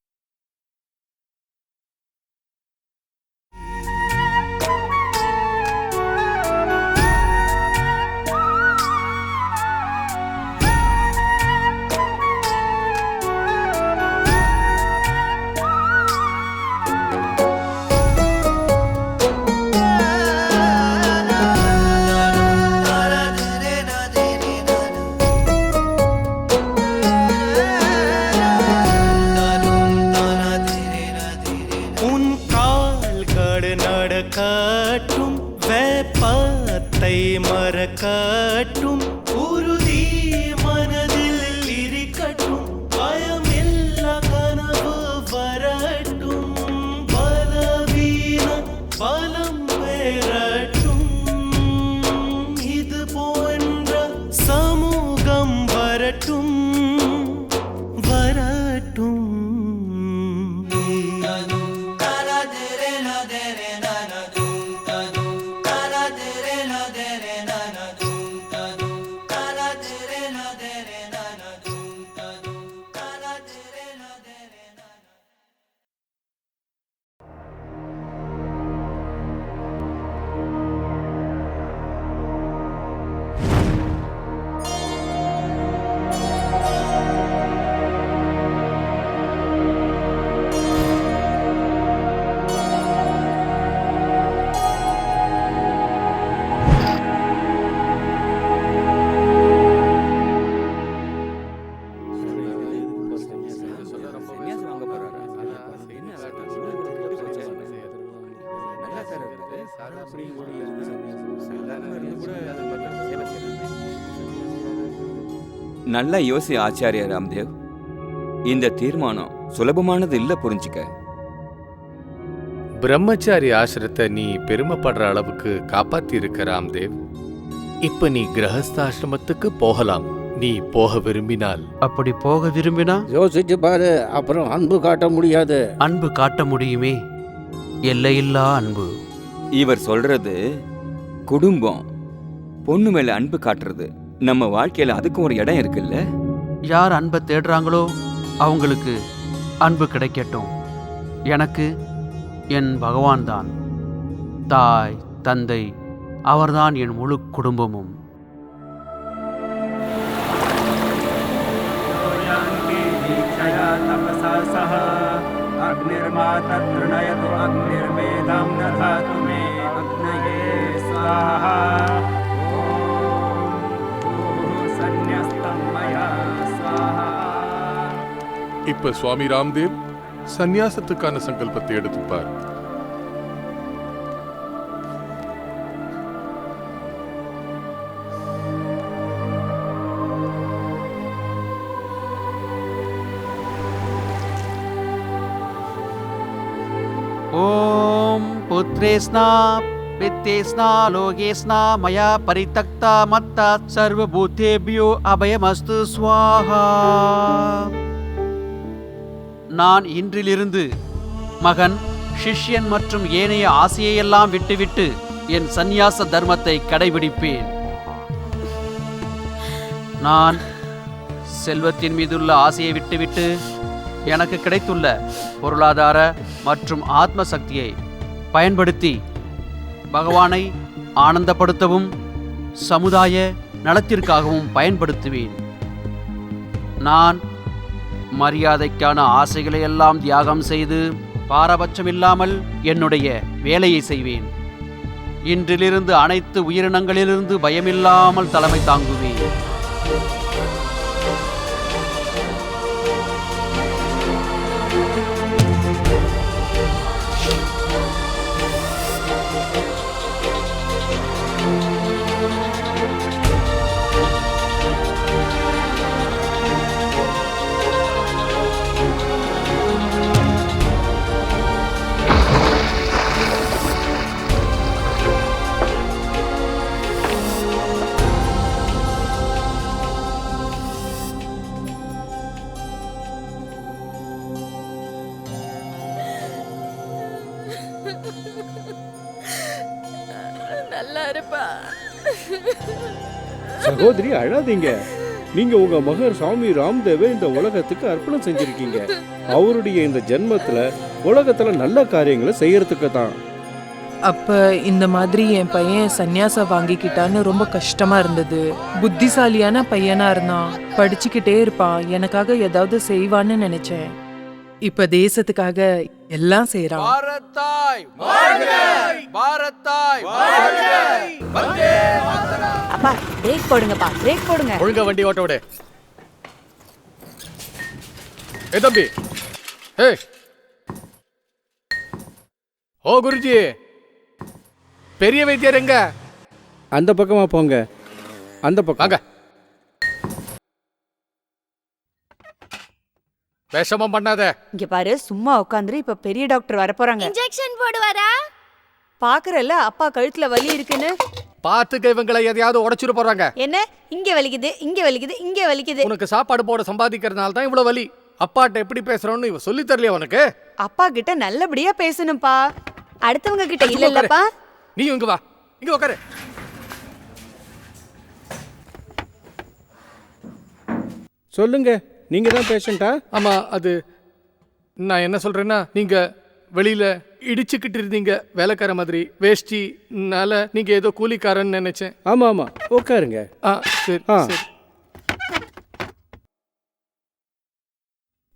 நடக்கட்டும் வேப்பத்தை மறக்கட்டும் உறுதி மனதில் இருக்கட்டும் பயமில்லா கனவு வரட்டும் பலவீன பலம் பெறட்டும் இது போன்ற சமூகம் வரட்டும் வரட்டும் நல்லா யோசி ஆச்சாரியா ராம்தேவ். இந்த தீர்மானம் சுலபமானது இல்ல, புரிஞ்சுக்க. பிரம்மச்சாரி ஆசிரத்தை நீ பெருமைப்படுற அளவுக்கு காப்பாத்தி இருக்க ராம்தேவ். இப்ப நீ கிரகஸ்தாசிரமத்துக்கு போகலாம். நீ போக விரும்பினால். அப்படி போக விரும்பினா யோசிச்சு பாரு, அப்புறம் அன்பு காட்ட முடியாது. அன்பு காட்ட முடியுமே, எல்லையில்லா அன்பு. இவர் சொல்றது குடும்பம், பொண்ணு மேல அன்பு காட்டுறது. நம்ம வாழ்க்கையில அதுக்கும் ஒரு இடம் இருக்குல்ல. யார் அன்பை தேடுறாங்களோ அவங்களுக்கு அன்பு கிடைக்கட்டும். எனக்கு என் பகவான் தான் தாய், தந்தை. அவர்தான் என் முழு குடும்பமும். இப்ப சுவாமி ராம்தேவ் சந்நியாசத்துக்கான சங்கல்பத்தை எடுத்துப்பார். ஓம் புத்ரேஸ்னா वित्तेस्ना लोकेस्ना मया परित्यक्ता मत्ता सर्वभूतेभ्यो अभयमस्तु स्वाहा. நான் இன்றிலிருந்து மகன், சிஷ்யன் மற்றும் ஏனைய ஆசையெல்லாம் விட்டுவிட்டு என் சந்நியாச தர்மத்தை கடைபிடிப்பேன். நான் செல்வத்தின் மீதுள்ள ஆசையை விட்டுவிட்டு எனக்கு கிடைத்துள்ள பொருளாதார மற்றும் ஆத்ம சக்தியை பயன்படுத்தி பகவானை ஆனந்தப்படுத்தவும் சமுதாய நலத்திற்காகவும் பயன்படுத்துவேன். நான் மரியாதைக்கான ஆசைகளை எல்லாம் தியாகம் செய்து பாரபட்சமில்லாமல் என்னுடைய வேலையை செய்வேன். இன்றிலிருந்து அனைத்து உயிரினங்களிலிருந்து பயமில்லாமல் தலைமை தாங்குவேன். நல்லா இருப்பா. சகோதரி அழாதீங்க. நீங்க உங்க மகர் சுவாமி ராம்தேவை இந்த உலகத்துக்கு அர்ப்பணம் செஞ்சிருக்கீங்க. அவருடைய இந்த ஜென்மத்துல உலகத்துல நல்ல காரியங்களை செய்யறதுக்கு தான். அப்ப இந்த மாதிரி என் பையன் சந்நியாசம் வாங்கிக்கிட்டான்னு ரொம்ப கஷ்டமா இருந்தது. புத்திசாலியான பையனா இருந்தான், படிச்சுக்கிட்டே இருப்பான், எனக்காக ஏதாவது செய்வான்னு நினைச்சேன். இப்ப தேசத்துக்காக எல்லாம் செய்யறான். பாரத்தாய் வாழ்க! பாரத்தாய் வாழ்க! வந்தே மாதரம்! அப்பா பிரேக் போடுங்கப்பா, பிரேக் போடுங்க. ஒழுங்கா வண்டி ஓட்ட விடு. ஏ தம்பி, ஏய், ஓ குருஜி, பெரிய வைத்தியர் எங்க? அந்த பக்கமா போங்க. அந்த பக்கம் வாங்க. விஷமம் பண்ணாத. இங்க பாரு, சும்மா உட்காந்துரு. இப்ப பெரிய டாக்டர் வர போறாங்க. இன்ஜெக்ஷன் போடுவாரா? பாக்குறல்ல அப்பா கழுத்துல வலி இருக்குன்னு. பாத்துக்க, இவங்களை எதையாவது உடைச்சிட்டு போறாங்க. என்ன இங்க வலிக்குது, இங்க வலிக்குது, இங்க வலிக்குது. உனக்கு சாப்பாடு போட சம்பாதிக்கிறதுனால தான் இவ்வளவு வலி. அப்பாட்ட எப்படி பேசுறோம்னு இவ சொல்லி தரலையா உனக்கு? அப்பா கிட்ட நல்லபடியா பேசணும்பா, அடுத்தவங்க கிட்ட இல்லல்லப்பா. நீ இங்க வா, இங்க உட்காரு. சொல்லுங்க, நீங்க தான் பேஷண்டா? ஆமா, அது நான் என்ன சொல்றேன்னா, நீங்க வெளியில இடிச்சுக்கிட்டு இருந்தீங்க வேலைக்கார மாதிரி. வேஷ்டினால நீங்க ஏதோ கூலிக்காரன்னு நினைச்சேன். ஆமா ஆமா, உட்காருங்க. சரி சரி.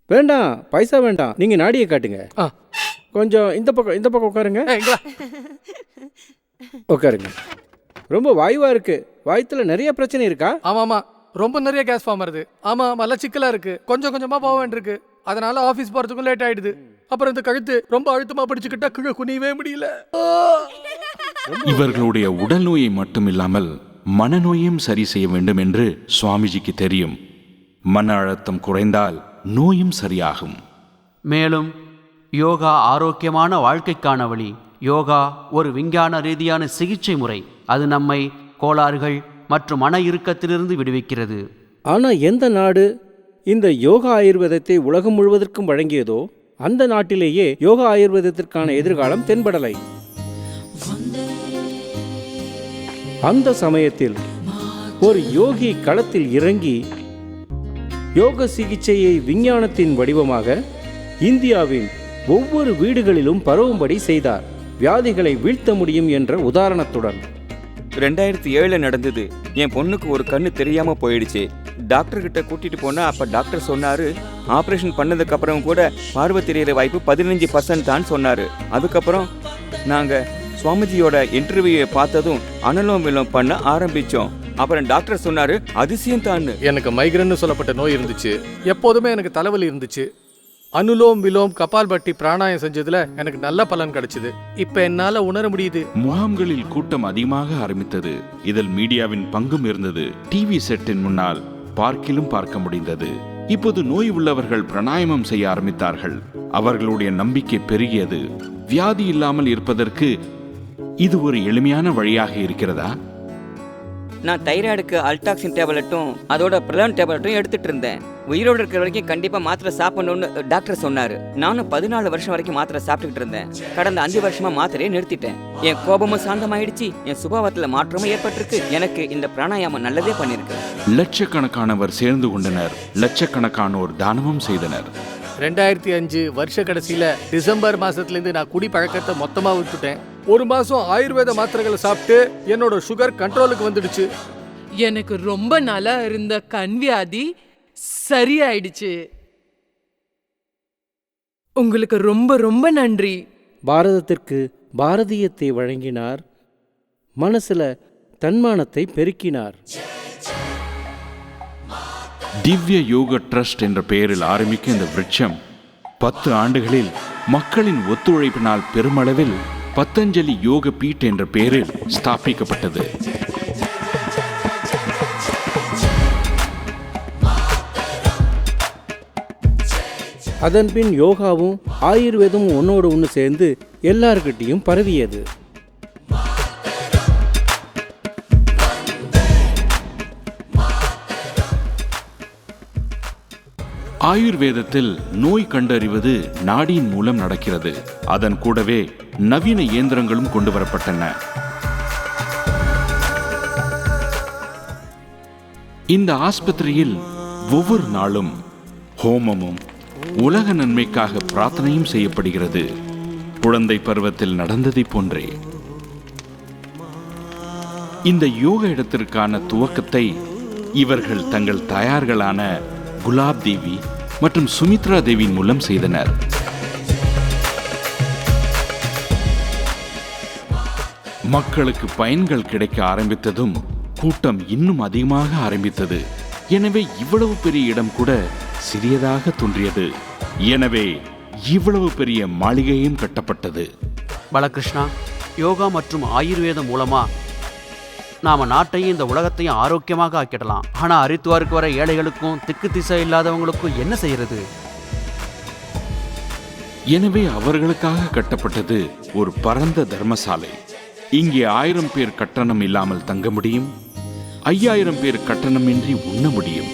வேண்டாம், பைசா வேண்டாம், நீங்க நாடியை காட்டுங்க. கொஞ்சம் இந்த பக்கம் உட்காருங்க. உட்காருங்க. ரொம்ப வாயுவா இருக்கு. வாயத்துல நிறைய பிரச்சனை இருக்கா? ஆமாமா, ரொம்ப நிறைய கேஸ் ஃபார்ம் வருது. ஆமா, மலச்சிக்கலா இருக்கு. கொஞ்சம் கொஞ்சமா போக வேண்டியிருக்கு. அதனால ஆபீஸ் போறதுக்கும் லேட் ஆயிடுது. அப்புறம் இந்த கழுத்து ரொம்ப அழுத்தமா பிடிச்சுக்கிட்டா கீழே குனியவே முடியல. இவர்களுடைய உடல் நோயை மட்டுமில்லாமல் மனநோயும் சரி செய்ய வேண்டும் என்று சுவாமிஜிக்கு தெரியும். மன அழுத்தம் குறைந்தால் நோயும் சரியாகும். மேலும் யோகா ஆரோக்கியமான வாழ்க்கைக்கான வழி. யோகா ஒரு விஞ்ஞான ரீதியான சிகிச்சை முறை. அது நம்மை கோளாறுகள் மற்றும் மன இறுக்கத்திலிருந்து விடுவிக்கிறது. ஆனா எந்த நாடு இந்த யோகா ஆயுர்வேதத்தை உலகம் முழுவதற்கும் வழங்கியதோ அந்த நாட்டிலேயே யோகா ஆயுர்வேதத்திற்கான எதிர்காலம் தென்படலை. அந்த சமயத்தில் ஒரு யோகி களத்தில் இறங்கி யோக சிகிச்சையை விஞ்ஞானத்தின் வடிவமாக இந்தியாவின் ஒவ்வொரு வீடுகளிலும் பரவும்படி செய்தார். வியாதிகளை வீழ்த்த முடியும் என்ற உதாரணத்துடன். 2007 நடந்தது. என் பொண்ணுக்கு ஒரு கண்ணு தெரியாம போயிடுச்சு. டாக்டர் கிட்ட கூட்டிட்டு போனா அப்ப டாக்டர் சொன்னாரு, ஆபரேஷன் பண்ணதுக்கு அப்புறம் கூட பார்வை தெரியற வாய்ப்பு 15% தான் சொன்னாரு. அதுக்கப்புறம் நாங்க சுவாமிஜியோட இன்டர்வியூவை பார்த்ததும் அனலோம் விலோம் பண்ண ஆரம்பிச்சோம். அப்புறம் டாக்டர் சொன்னாரு, அதிசயம் தான். எனக்கு மைக்ரேன் சொல்லப்பட்ட நோய் இருந்துச்சு. எப்போதுமே எனக்கு தலைவலி இருந்துச்சு. அனுலோம் விலோம் கபால்பட்டி பிராணாயம் செஞ்சதுல எனக்கு நல்ல பலன் கிடைச்சது. இப்ப என்னால உணர முடியுது. முகாம்களில் கூட்டம் அதிகமாக ஆரம்பித்தது. இதில் மீடியாவின் பங்கும் இருந்தது. டிவி செட்டின் முன்னால் பார்க்கிலும் பார்க்க முடிந்தது. இப்போது நோய் உள்ளவர்கள் பிராணாயாமம் செய்ய ஆரம்பித்தார்கள். அவர்களுடைய நம்பிக்கை பெருகியது. வியாதி இல்லாமல் இருப்பதற்கு இது ஒரு எளிமையான வழியாக இருக்கிறதா? நான் தைராய்டுக்கு அல்டாக்சின் டேப்லெட்டும் அதோட பிரலன் டேப்லெட்டும் எடுத்துட்டு இருந்தேன். உயிரோடு இருக்கிற வரைக்கும் கண்டிப்பா மாத்திரை சாப்பிடணும்னு டாக்டர் சொன்னாரு. நானும் 14 வருஷம் வரைக்கும் மாத்திரை சாப்பிட்டுக்கிட்டு இருந்தேன். கடந்த 5 வருஷமா மாத்திரையை நிறுத்திட்டேன். என் கோபமும் சாந்தமாயிடுச்சு, என் சுபாவத்துல மாற்றமும் ஏற்பட்டிருக்கு. எனக்கு இந்த பிராணாயாமம் நல்லதே பண்ணிருக்கு. லட்சக்கணக்கானவர் சேர்ந்து கொண்டனர், லட்சக்கணக்கானோர் தானமும் செய்தனர். 2005 வருஷ கடைசியில டிசம்பர் மாசத்துல இருந்து நான் குடி பழக்கத்தை மொத்தமா விட்டுட்டேன். ஒரு மாசம் ஆயுர்வேத மாத்திரைகளை சாப்பிட்டு என்னோட சுகர் கண்ட்ரோலுக்கு வந்துடுச்சு. எனக்கு ரொம்ப நாளா இருந்த கண் வியாதி சரியாயிடுச்சு. உங்களுக்கு ரொம்ப ரொம்ப நன்றி. பாரதத்திற்கு பாரதியத்தை வழங்கினார், மனசுல தன்மானத்தை பெருக்கினார். திவ்ய யோக ட்ரஸ்ட் என்ற பெயரில் ஆரம்பிக்க இந்த விருட்சம் 10 ஆண்டுகளில் மக்களின் ஒத்துழைப்பினால் பெருமளவில் பத்தஞ்சலி யோக பீட் என்ற பெயரில் ஸ்தாபிக்கப்பட்டது. அதன்பின் யோகாவும் ஆயுர்வேதமும் ஒன்னோடு ஒன்று சேர்ந்து எல்லார்கிட்டையும் பரவியது. ஆயுர்வேதத்தில் நோய் கண்டறிவது நாடியின் மூலம் நடக்கிறது. அதன் கூடவே நவீன இயந்திரங்களும் கொண்டு வரப்பட்டன. இந்த ஆஸ்பத்திரியில் ஒவ்வொரு நாளும் ஹோமமும் உலக நன்மைக்காக பிரார்த்தனையும் செய்யப்படுகிறது. குழந்தை பருவத்தில் நடந்ததை போன்றே இந்த யோக இடத்திற்கான துவக்கத்தை இவர்கள் தங்கள் தாயார்களான குலாப் தேவி மற்றும் சுமித்ரா தேவியின் மூலம் செய்தனர். மக்களுக்கு பயன்கள் கிடைக்க ஆரம்பித்ததும் கூட்டம் இன்னும் அதிகமாக ஆரம்பித்தது. எனவே இவ்வளவு பெரிய இடம் கூட சிறியதாக தோன்றியது. எனவே இவ்வளவு பெரிய மாளிகையும் கட்டப்பட்டது. பாலகிருஷ்ணா, யோகா மற்றும் ஆயுர்வேதம் மூலமா நாம நாட்டையும் இந்த உலகத்தையும் ஆரோக்கியமாக ஆக்கிடலாம். ஆனா ஹரித்வாருக்கு வர ஏழைகளுக்கும் திக்கு திசை இல்லாதவங்களுக்கும் என்ன செய்யறது? எனவே அவர்களுக்காக கட்டப்பட்டது ஒரு பரந்த தர்மசாலை. இங்கே 1000 பேர் கட்டணம் இல்லாமல் தங்க முடியும், 5000 பேர் கட்டணமின்றி உண்ண முடியும்.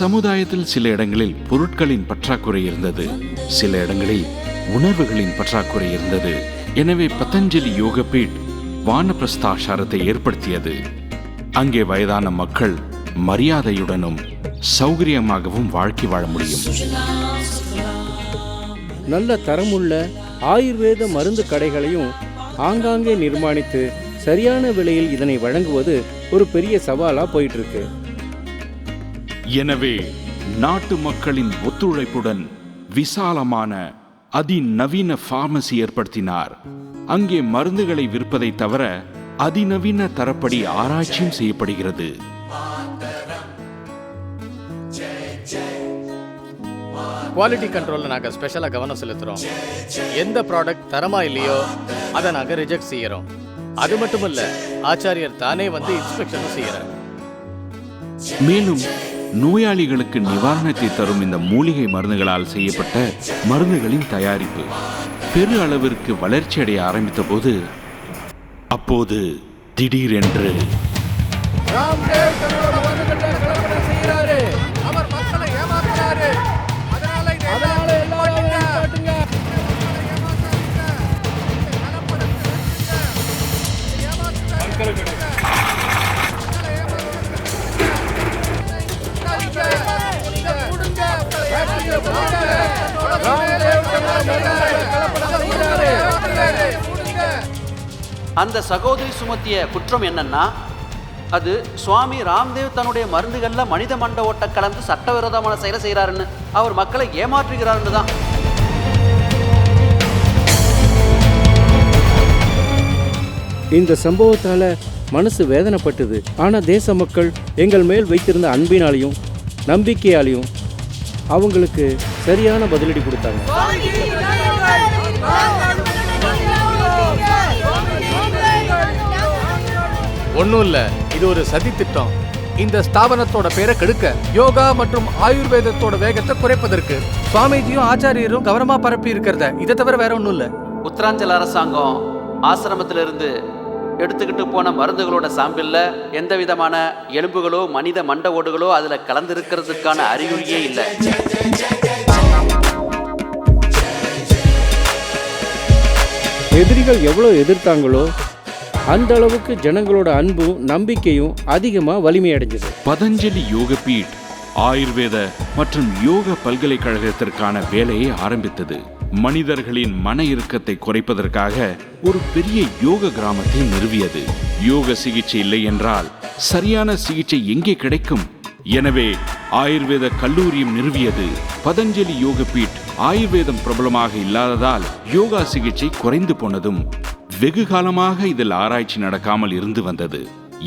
சமுதாயத்தில் சில இடங்களில் பொருட்களின் பற்றாக்குறை இருந்தது, சில இடங்களில் உணர்வுகளின் பற்றாக்குறை இருந்தது. எனவே பதஞ்சலி யோக பீட் வானப்பிரஸ்தாசாரத்தை ஏற்படுத்தியது. அங்கே வயதான மக்கள் மரியாதையுடனும் சௌகரியமாகவும் வாழ்க்கை வாழ முடியும். நல்ல தரமுள்ள ஆயுர்வேத மருந்து கடைகளையும் ஆங்காங்கே நிர்மாணித்து சரியான விலையில் இதனை வழங்குவது ஒரு பெரிய சவாலா போயிட்டு இருக்கு. எனவே நாட்டு மக்களின் ஒத்துழைப்புடன் விசாலமான அதிநவீன பார்மசி ஏற்படுத்தினார். அங்கே மருந்துகளை விற்பதை தவிர அதிநவீன தரப்படி ஆராய்ச்சியும் செய்யப்படுகிறது. குவாலிட்டி கண்ட்ரோல்ல நாங்க ஸ்பெஷலா கவனம் செலுத்துறோம். எந்த ப்ராடக்ட் தரமா இல்லையோ அதை நாங்க ரிஜெக்ட் செய்யறோம். அது மட்டும் இல்ல, ஆச்சாரியர் தானே வந்து இன்ஸ்பெக்ஷனும் செய்யறார். மேலும் நோயாளிகளுக்கு நிவாரணத்தை தரும் இந்த மூலிகை மருந்துகளால் செய்யப்பட்ட மருந்துகளின் தயாரிப்பு பெரு அளவிற்கு வளர்ச்சி அடைய ஆரம்பித்த போது அப்போது திடீரென்று அந்த சகோதரி சுமத்திய குற்றம் என்னன்னா, அது சுவாமி ராம்தேவ் தன்னுடைய மருந்துகள்ல மனித மண்ட ஓட்ட கலந்து சட்டவிரோதமான செயலை செய்யறாருன்னு, அவர் மக்களை ஏமாற்றுகிறாருன்னு தான். இந்த சம்பவத்தால மனசு வேதனைப்பட்டது. ஆனா தேச மக்கள் எங்கள் மேல் வைத்திருந்த அன்பினாலையும் நம்பிக்கையாலையும் அவங்களுக்கு சரியான பதிலடி கொடுத்தாங்க. ஒன்றும் இல்லை, இது ஒரு சதி திட்டம். இந்த ஸ்தாபனத்தோட பேரை கெடுக்க, யோகா மற்றும் ஆயுர்வேதத்தோட வேகத்தை குறைப்பதற்கு சுவாமிஜியும் ஆச்சாரியரும் கவனமா பரப்பி இருக்கிறத. இதை தவிர வேற ஒன்றும் இல்லை. உத்தராஞ்சல் அரசாங்கம் ஆசிரமத்திலிருந்து எடுத்துக்கிட்டு போன மருந்துகளோட சாம்பிள்ல எந்த விதமான எலும்புகளோ மனித மண்ட ஓடுகளோ அதுல கலந்திருக்கிறதுக்கான அறிகுறியே இல்லை. எதிரிகள் எவ்வளோ எதிர்த்தாங்களோ அந்த அளவுக்கு ஜனங்களோட அன்பும் நம்பிக்கையும் அதிகமாக வலிமை அடைஞ்சது. பதஞ்சலி யோகபீட் ஆயுர்வேத மற்றும் யோக பல்கலைக்கழகத்திற்கான வேலையை ஆரம்பித்தது. மனிதர்களின் மன இறுக்கத்தை குறைப்பதற்காக ஒரு பெரிய யோக கிராமத்தை நிறுவியது. யோக சிகிச்சை இல்லை என்றால் சரியான சிகிச்சை எங்கே கிடைக்கும்? எனவே ஆயுர்வேத கல்லூரியும் நிறுவியது. பதஞ்சலி யோகபீட் ஆயுர்வேதம் பிரபலமாக இல்லாததால் யோகா சிகிச்சை குறைந்து போனதும் வெகு காலமாக இதில் ஆராய்ச்சி நடக்காமல் இருந்து வந்தது.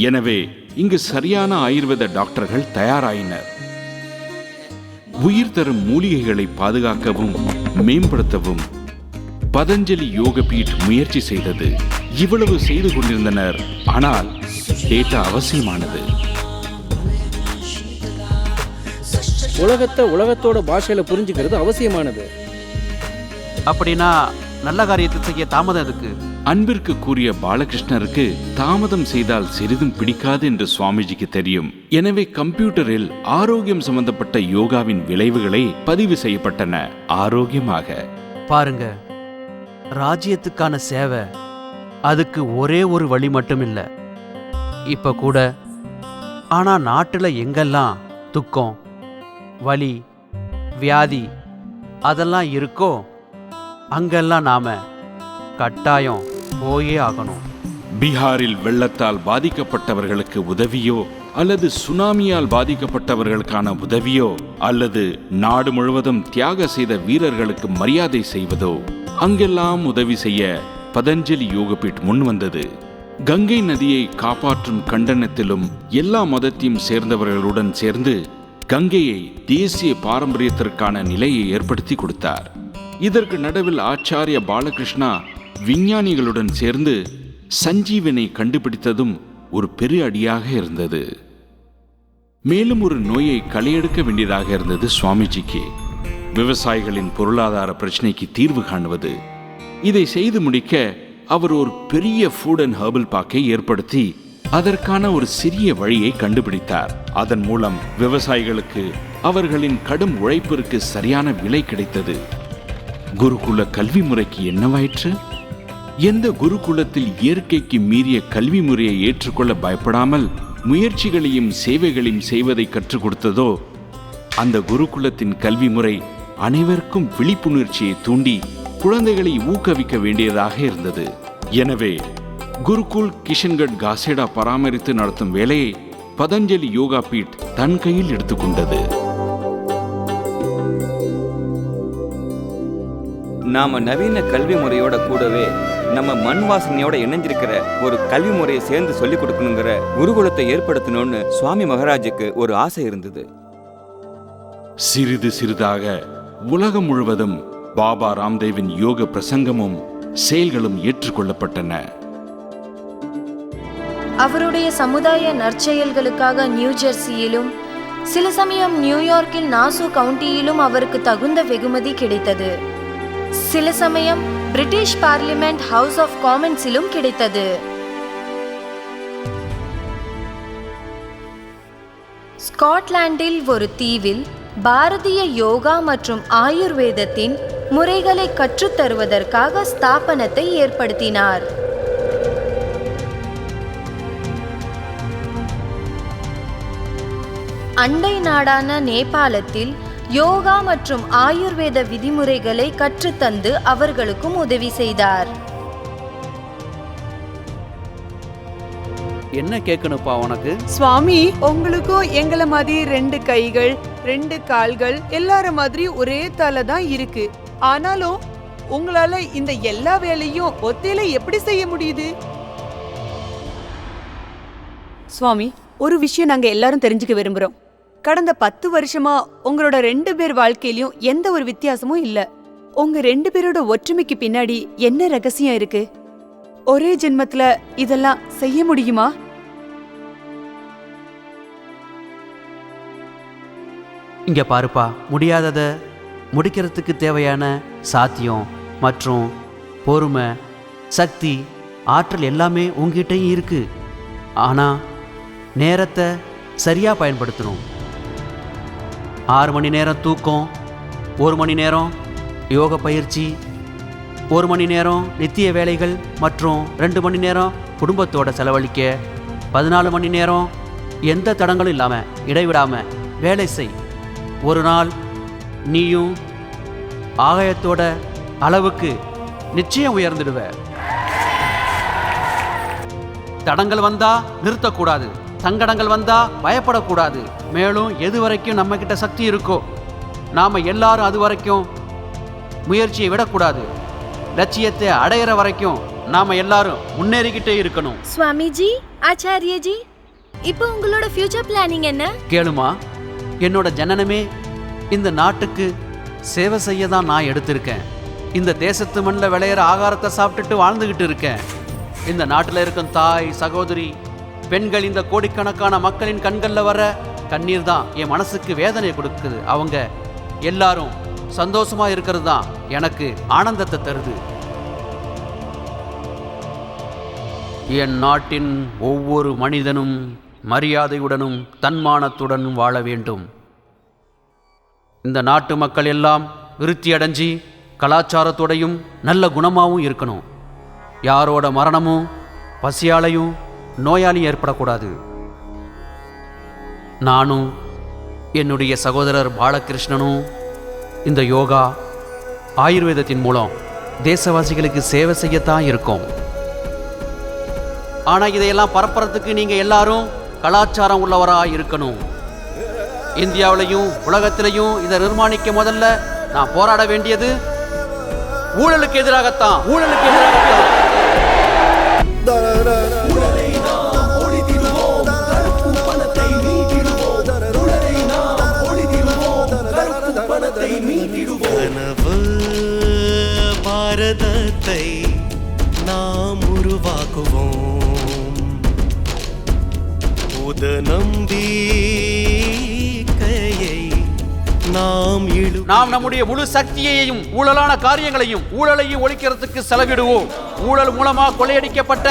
எனவே இங்கு சரியான ஆயுர்வேத டாக்டர்கள் தயாராயினர். உயிர் தரும் மூலிகைகளை பாதுகாக்கவும் மேம்படுத்தவும் பதஞ்சலி யோகபீட் முயற்சி செய்தது. இவ்வளவு செய்து கொண்டிருந்தனர். ஆனால் டேட்டா அவசியமானது. உலகத்தோட பாஷையில புரிஞ்சுக்கிறது அவசியமானது. அப்படின்னா நல்ல காரியத்தை செய்ய தாமதம் எதுக்கு? அன்பிற்கு கூறிய பாலகிருஷ்ணருக்கு தாமதம் செய்தால் சிறிதும் பிடிக்காது என்று சுவாமிஜிக்கு தெரியும். எனவே கம்ப்யூட்டரில் ஆரோக்கியம் சம்பந்தப்பட்ட யோகாவின் விளைவுகளை பதிவு செய்யப்பட்டன. ஆரோக்கியமாக பாருங்க, ராஜ்யத்துக்கான சேவை அதுக்கு ஒரே ஒரு வழி மட்டும் இல்லை. இப்ப கூட ஆனா நாட்டுல எங்கெல்லாம் துக்கம், வலி, வியாதி அதெல்லாம் இருக்கோ அங்கெல்லாம் நாம கட்டாயம் போயே ஆகணும். பீகாரில் வெள்ளத்தால் பாதிக்கப்பட்டவர்களுக்கு உதவியோ அல்லது சுனாமியால் பாதிக்கப்பட்டவர்களுக்கான உதவியோ அல்லது நாடு முழுவதும் தியாக செய்த வீரர்களுக்கு மரியாதை செய்வதோ அங்கெல்லாம் உதவி செய்ய பதஞ்சலி யோகபீட் முன் வந்தது. கங்கை நதியை காப்பாற்றும் கண்டனத்திலும் எல்லா மதத்தையும் சேர்ந்தவர்களுடன் சேர்ந்து கங்கையை தேசிய பாரம்பரியத்திற்கான நிலையை ஏற்படுத்தி கொடுத்தார். இதற்கு நடுவில் ஆச்சாரிய பாலகிருஷ்ணா விஞ்ஞானிகளுடன் சேர்ந்து சஞ்சீவனை கண்டுபிடித்ததும் ஒரு பெரிய அடியாக இருந்தது. மேலும் ஒரு நோயை களையெடுக்க வேண்டியதாக இருந்தது சுவாமிஜிக்கு. விவசாயிகளின் பொருளாதார பிரச்சனைக்கு தீர்வு காணுவது. இதை செய்து முடிக்க அவர் ஒரு பெரிய ஃபுட் அண்ட் ஹெர்பல் பார்க்கை ஏற்படுத்தி அதற்கான ஒரு சிறிய வழியை கண்டுபிடித்தார். அதன் மூலம் விவசாயிகளுக்கு அவர்களின் கடும் உழைப்பிற்கு சரியான விலை கிடைத்தது. குருகுல கல்வி முறைக்கு என்னவாயிற்று? எந்த குருகுலத்தில் இயற்கைக்கு மீறிய கல்வி முறையை ஏற்றுக்கொள்ள பயப்படாமல் முயற்சிகளையும் சேவைகளையும் செய்வதை கற்றுக் கொடுத்ததோ அந்த குருகுலத்தின் கல்வி முறை அனைவருக்கும் விழிப்புணர்ச்சியை தூண்டி குழந்தைகளை ஊக்குவிக்க வேண்டியதாக இருந்தது. எனவே குருகுல் கிஷன்கட் காசேடா பராமரித்து நடத்தும் வேலையை பதஞ்சலி யோகாபீட் தன் கையில் எடுத்துக்கொண்டது. நாம நவீன கல்வி முறையோட கூடவே நம்ம மண் வாசனையோட இணைஞ்சிருக்கிற ஒரு கல்வி முறையை சேர்ந்து சொல்லிக் கொடுக்கணுங்கிற குருகுலத்தை ஏற்படுத்தணும்னு சுவாமி மகாராஜுக்கு ஒரு ஆசை இருந்தது. சிறிது சிறிதாக உலகம் முழுவதும் பாபா ராம்தேவின் யோக பிரசங்கமும் செயல்களும் ஏற்றுக்கொள்ளப்பட்டன. அவருடைய சமுதாய நற்செயல்களுக்காக நியூ ஜெர்சியிலும் சில சமயம் நியூயார்க்கில் நாசோ கவுண்டியிலும் அவருக்கு தகுந்த வெகுமதி கிடைத்தது. சில சமயம் பிரிட்டிஷ் பார்லிமெண்ட் ஹவுஸ் ஆஃப் காமன்ஸிலும் கிடைத்தது. ஸ்காட்லாண்டில் ஒரு தீவில் பாரதிய யோகா மற்றும் ஆயுர்வேதத்தின் முறைகளை கற்றுத்தருவதற்காக ஸ்தாபனத்தை ஏற்படுத்தினார். அண்டை நாடான நேபாளத்தில் யோகா மற்றும் ஆயுர்வேத விதிமுறைகளை கற்றுத்தந்து அவர்களுக்கும் உதவி செய்தார். என்ன கேட்கணுப்பா உனக்கு? சுவாமி, உங்களுக்கும் எங்களை மாதிரி 2 கைகள் 2 கால்கள் எல்லார மாதிரி ஒரே தலை தான் இருக்கு. ஆனாலும் உங்களால இந்த எல்லா வேலையும் ஒத்தையில எப்படி செய்ய முடியுது? சுவாமி, ஒரு விஷயம் நாங்க எல்லாரும் தெரிஞ்சுக்க விரும்புறோம். கடந்த 10 வருஷமா உங்களோட 2 பேர் வாழ்க்கையிலயும் எந்த ஒரு வித்தியாசமும் இல்ல. உங்க 2 பேரோட ஒற்றுமைக்கு பின்னாடி என்ன ரகசியம் இருக்கு? ஒரே ஜென்மத்துல இதெல்லாம் செய்ய முடியுமா? இங்க பாருப்பா, முடியாதத முடிக்கிறதுக்கு தேவையான சாத்தியம் மற்றும் பொறுமை, சக்தி, ஆற்றல் எல்லாமே உங்ககிட்டயும் இருக்கு. ஆனால் நேரத்தை சரியாக பயன்படுத்தணும். 6 மணி நேரம் தூக்கம், 1 மணி நேரம் யோக பயிற்சி, 1 மணி நேரம் நித்திய வேலைகள் மற்றும் 2 மணி நேரம் குடும்பத்தோட செலவழிக்க, 14 மணி நேரம் எந்த தடங்களும் இல்லாமல் இடைவிடாமல் வேலை செய். ஒரு நாள் நீயும் ஆகாயத்தோட அளவுக்கு நிச்சயம் உயர்ந்துடுவ. தடங்கள் வந்தா நிறுத்தக்கூடாது, சங்கடங்கள் வந்தா பயப்படக்கூடாது. மேலும் எது வரைக்கும் நம்ம கிட்ட சக்தி இருக்கோ நாம எல்லாரும் அது வரைக்கும் முயற்சியை விடக்கூடாது. லட்சியத்தை அடையிற வரைக்கும் நாம எல்லாரும் முன்னேறிக்கிட்டே இருக்கணும். சுவாமிஜி, ஆச்சாரியஜி, இப்போ உங்களோட ஃபியூச்சர் பிளானிங் என்ன? கேளுமா, என்னோட ஜனனமே இந்த நாட்டுக்கு சேவை செய்ய தான் நான் எடுத்திருக்கேன். இந்த தேசத்து மண்ணில் விளையிற ஆகாரத்தை சாப்பிட்டுட்டு வாழ்ந்துகிட்டு இருக்கேன். இந்த நாட்டில் இருக்கும் தாய், சகோதரி, பெண்கள், இந்த கோடிக்கணக்கான மக்களின் கண்களில் வர கண்ணீர் தான் என் மனசுக்கு வேதனை கொடுக்குது. அவங்க எல்லாரும் சந்தோஷமா இருக்கிறது தான் எனக்கு ஆனந்தத்தை தருது. என் நாட்டின் ஒவ்வொரு மனிதனும் மரியாதையுடனும் தன்மானத்துடனும் வாழ வேண்டும். இந்த நாட்டு மக்கள் எல்லாம் விருத்தி அடைஞ்சி கலாச்சாரத்தோடையும் நல்ல குணமாகவும் இருக்கணும். யாரோட மரணமும் பசியாலையும் நோயாலையும் ஏற்படக்கூடாது. நானும் என்னுடைய சகோதரர் பாலகிருஷ்ணனும் இந்த யோகா ஆயுர்வேதத்தின் மூலம் தேசவாசிகளுக்கு சேவை செய்யத்தான் இருக்கோம். ஆனால் இதையெல்லாம் பரப்புறதுக்கு நீங்கள் எல்லாரும் கலாச்சாரம் உள்ளவராக இருக்கணும். இந்தியாவிலையும் உலகத்திலையும் இதை நிர்மாணிக்க முதல்ல நான் போராட வேண்டியது ஊழலுக்கு எதிராகத்தான். ஊழலுக்கு எதிராகத்தான். கனவு பாரதத்தை நாம் உருவாக்குவோம். புத நம்பிக்கையை நாம் நம்முடைய முழு சக்தியையும் ஊழலான காரியங்களையும் ஊழலையும் ஒழிக்கிறதுக்கு செலவிடுவோம். ஊழல் மூலமா கொள்ளையடிக்கப்பட்ட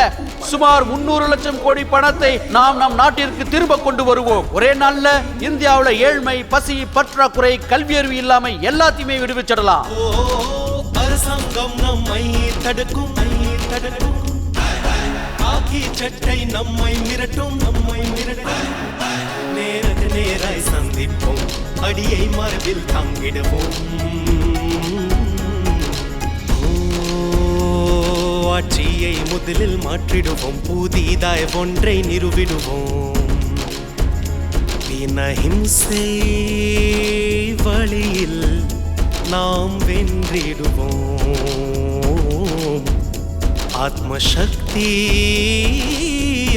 சுமார் 300 லட்சம் கோடி பணத்தை நாம் நம் நாட்டிற்கு திரும்ப கொண்டு வருவோம். ஒரே நாள்ல இந்தியாவுல ஏழ்மை, பசி, பற்றாக்குறை, கல்வியறிவு இல்லாம எல்லாத்தையுமே விடுவிச்சிடலாம். அரசாங்கம் நம்மை தடுக்கும், ஆக்கி சட்டை நம்மை மிரட்டும். நேருக்கு நேராய் சந்திப்போம், அடியை மரபில் தங்கிடுவோம். ஆட்சியை முதலில் மாற்றிடுவோம், புதிதாய் ஒன்றை நிறுவிடுவோம். பினஹிம்சை வழியில் நாம் வென்றிடுவோம். ஆத்மசக்தி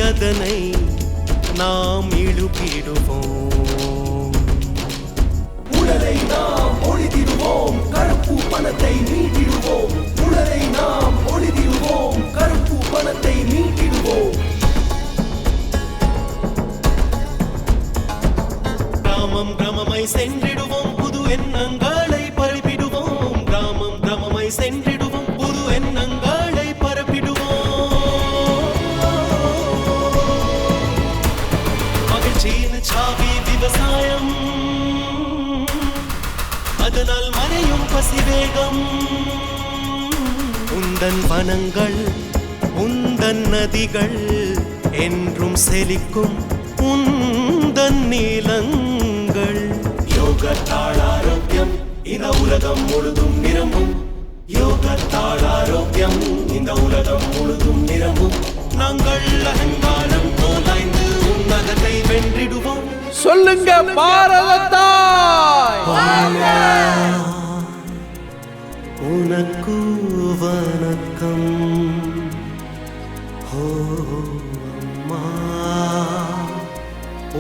அதனை நாம் இழுப்பிடுவோம். ஊழலை நாம் ஒழித்திடுவோம், கருப்பு பணத்தை மீட்டிடுவோம். ஊழலை நாம் ஒழித்திடுவோம், கருப்பு பணத்தை மீட்டிடுவோம். கிராமம் கிராமமாய் சென்றிடுவோம், புது எண்ணங்களை பரப்பிடுவோம். கிராமம் கிராமமாய் சென்றிடுவோம், புது எண்ணங்களை பரப்பிடுவோம். மகிழ்ச்சியின் சாவி விவசாயம், அதனால் மறையும் பசிவேகம். உந்தன் வனங்கள், உந்தன் நதிகள் என்றும் செழிக்கும். உந்தன் நீலங்கள் யோகத்தால் ஆரோக்கியம் இந்த உலகம் முழுதும் நிரம்பும். யோகத்தால் ஆரோக்கியம் இந்த உலகம் முழுதும் நிரம்பும். நாங்கள் அகங்காரம் தோலாய்ந்து உன்னதத்தை வென்றிடுவோம். சொல்லுங்க பாரதத்தாய். உனக்கு வணக்கம் ஓ அம்மா,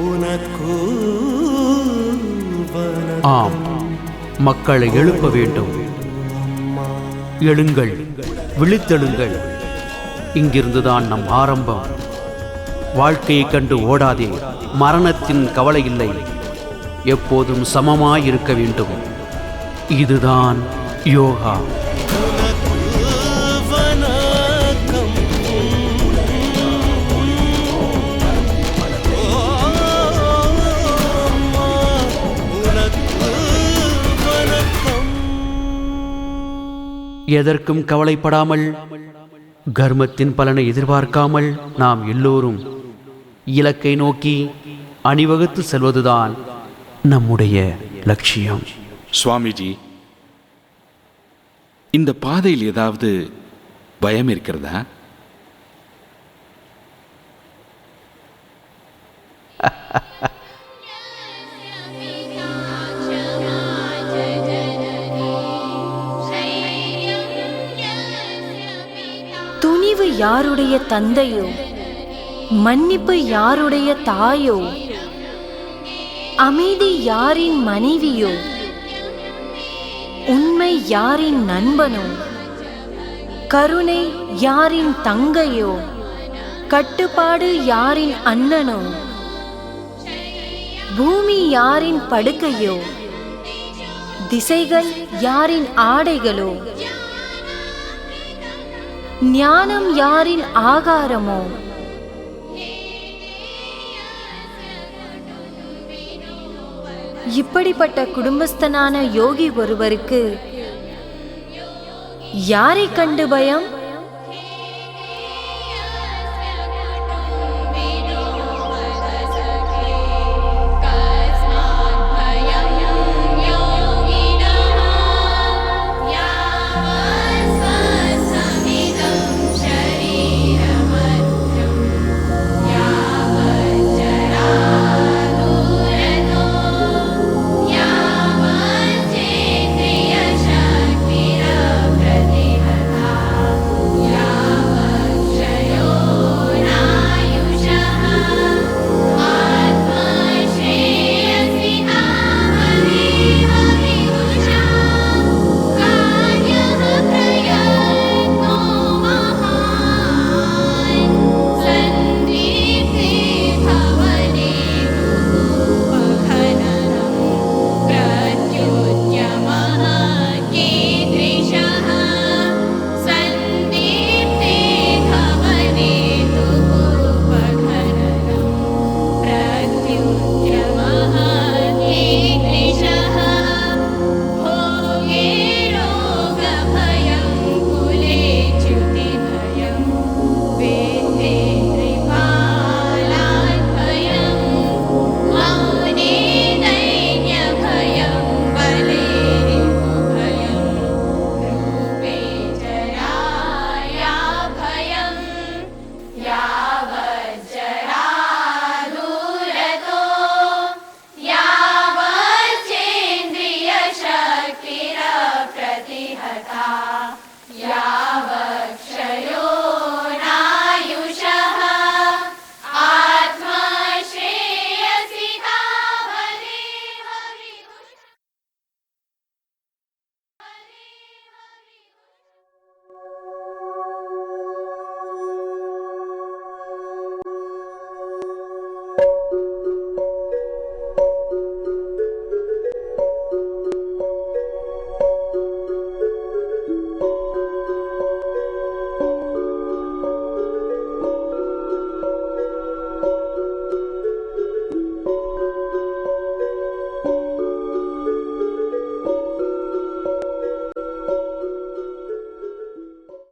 உனக்கு ஆம், மக்களை எழுப்ப வேண்டும். எழுங்கள், விழித்தெழுங்கள். இங்கிருந்துதான் நம் ஆரம்பம். வாழ்க்கையை கண்டு ஓடாதே, மரணத்தின் கவலை இல்லை. எப்போதும் சமமாயிருக்க வேண்டும். இதுதான் யோகா. எதற்கும் கவலைப்படாமல், கர்மத்தின் பலனை எதிர்பார்க்காமல் நாம் எல்லோரும் இலக்கை நோக்கி அணிவகுத்து செல்வதுதான் நம்முடைய லட்சியம். சுவாமிஜி, இந்த பாதையில் ஏதாவது பயம் இருக்கிறதா? துணிவு யாருடைய தந்தையோ, மன்னிப்பு யாருடைய தாயோ, அமைதி யாரின் மனைவியோ, உண்மை யாரின் நண்பனோ, கருணை யாரின் தங்கையோ, கட்டுப்பாடு யாரின் அண்ணனோ, பூமி யாரின் படுக்கையோ, திசைகள் யாரின் ஆடைகளோ, ஞானம் யாரின் ஆகாரமோ, இப்படிப்பட்ட குடும்பஸ்தனான யோகி ஒருவருக்கு யாரை கண்டு பயம்?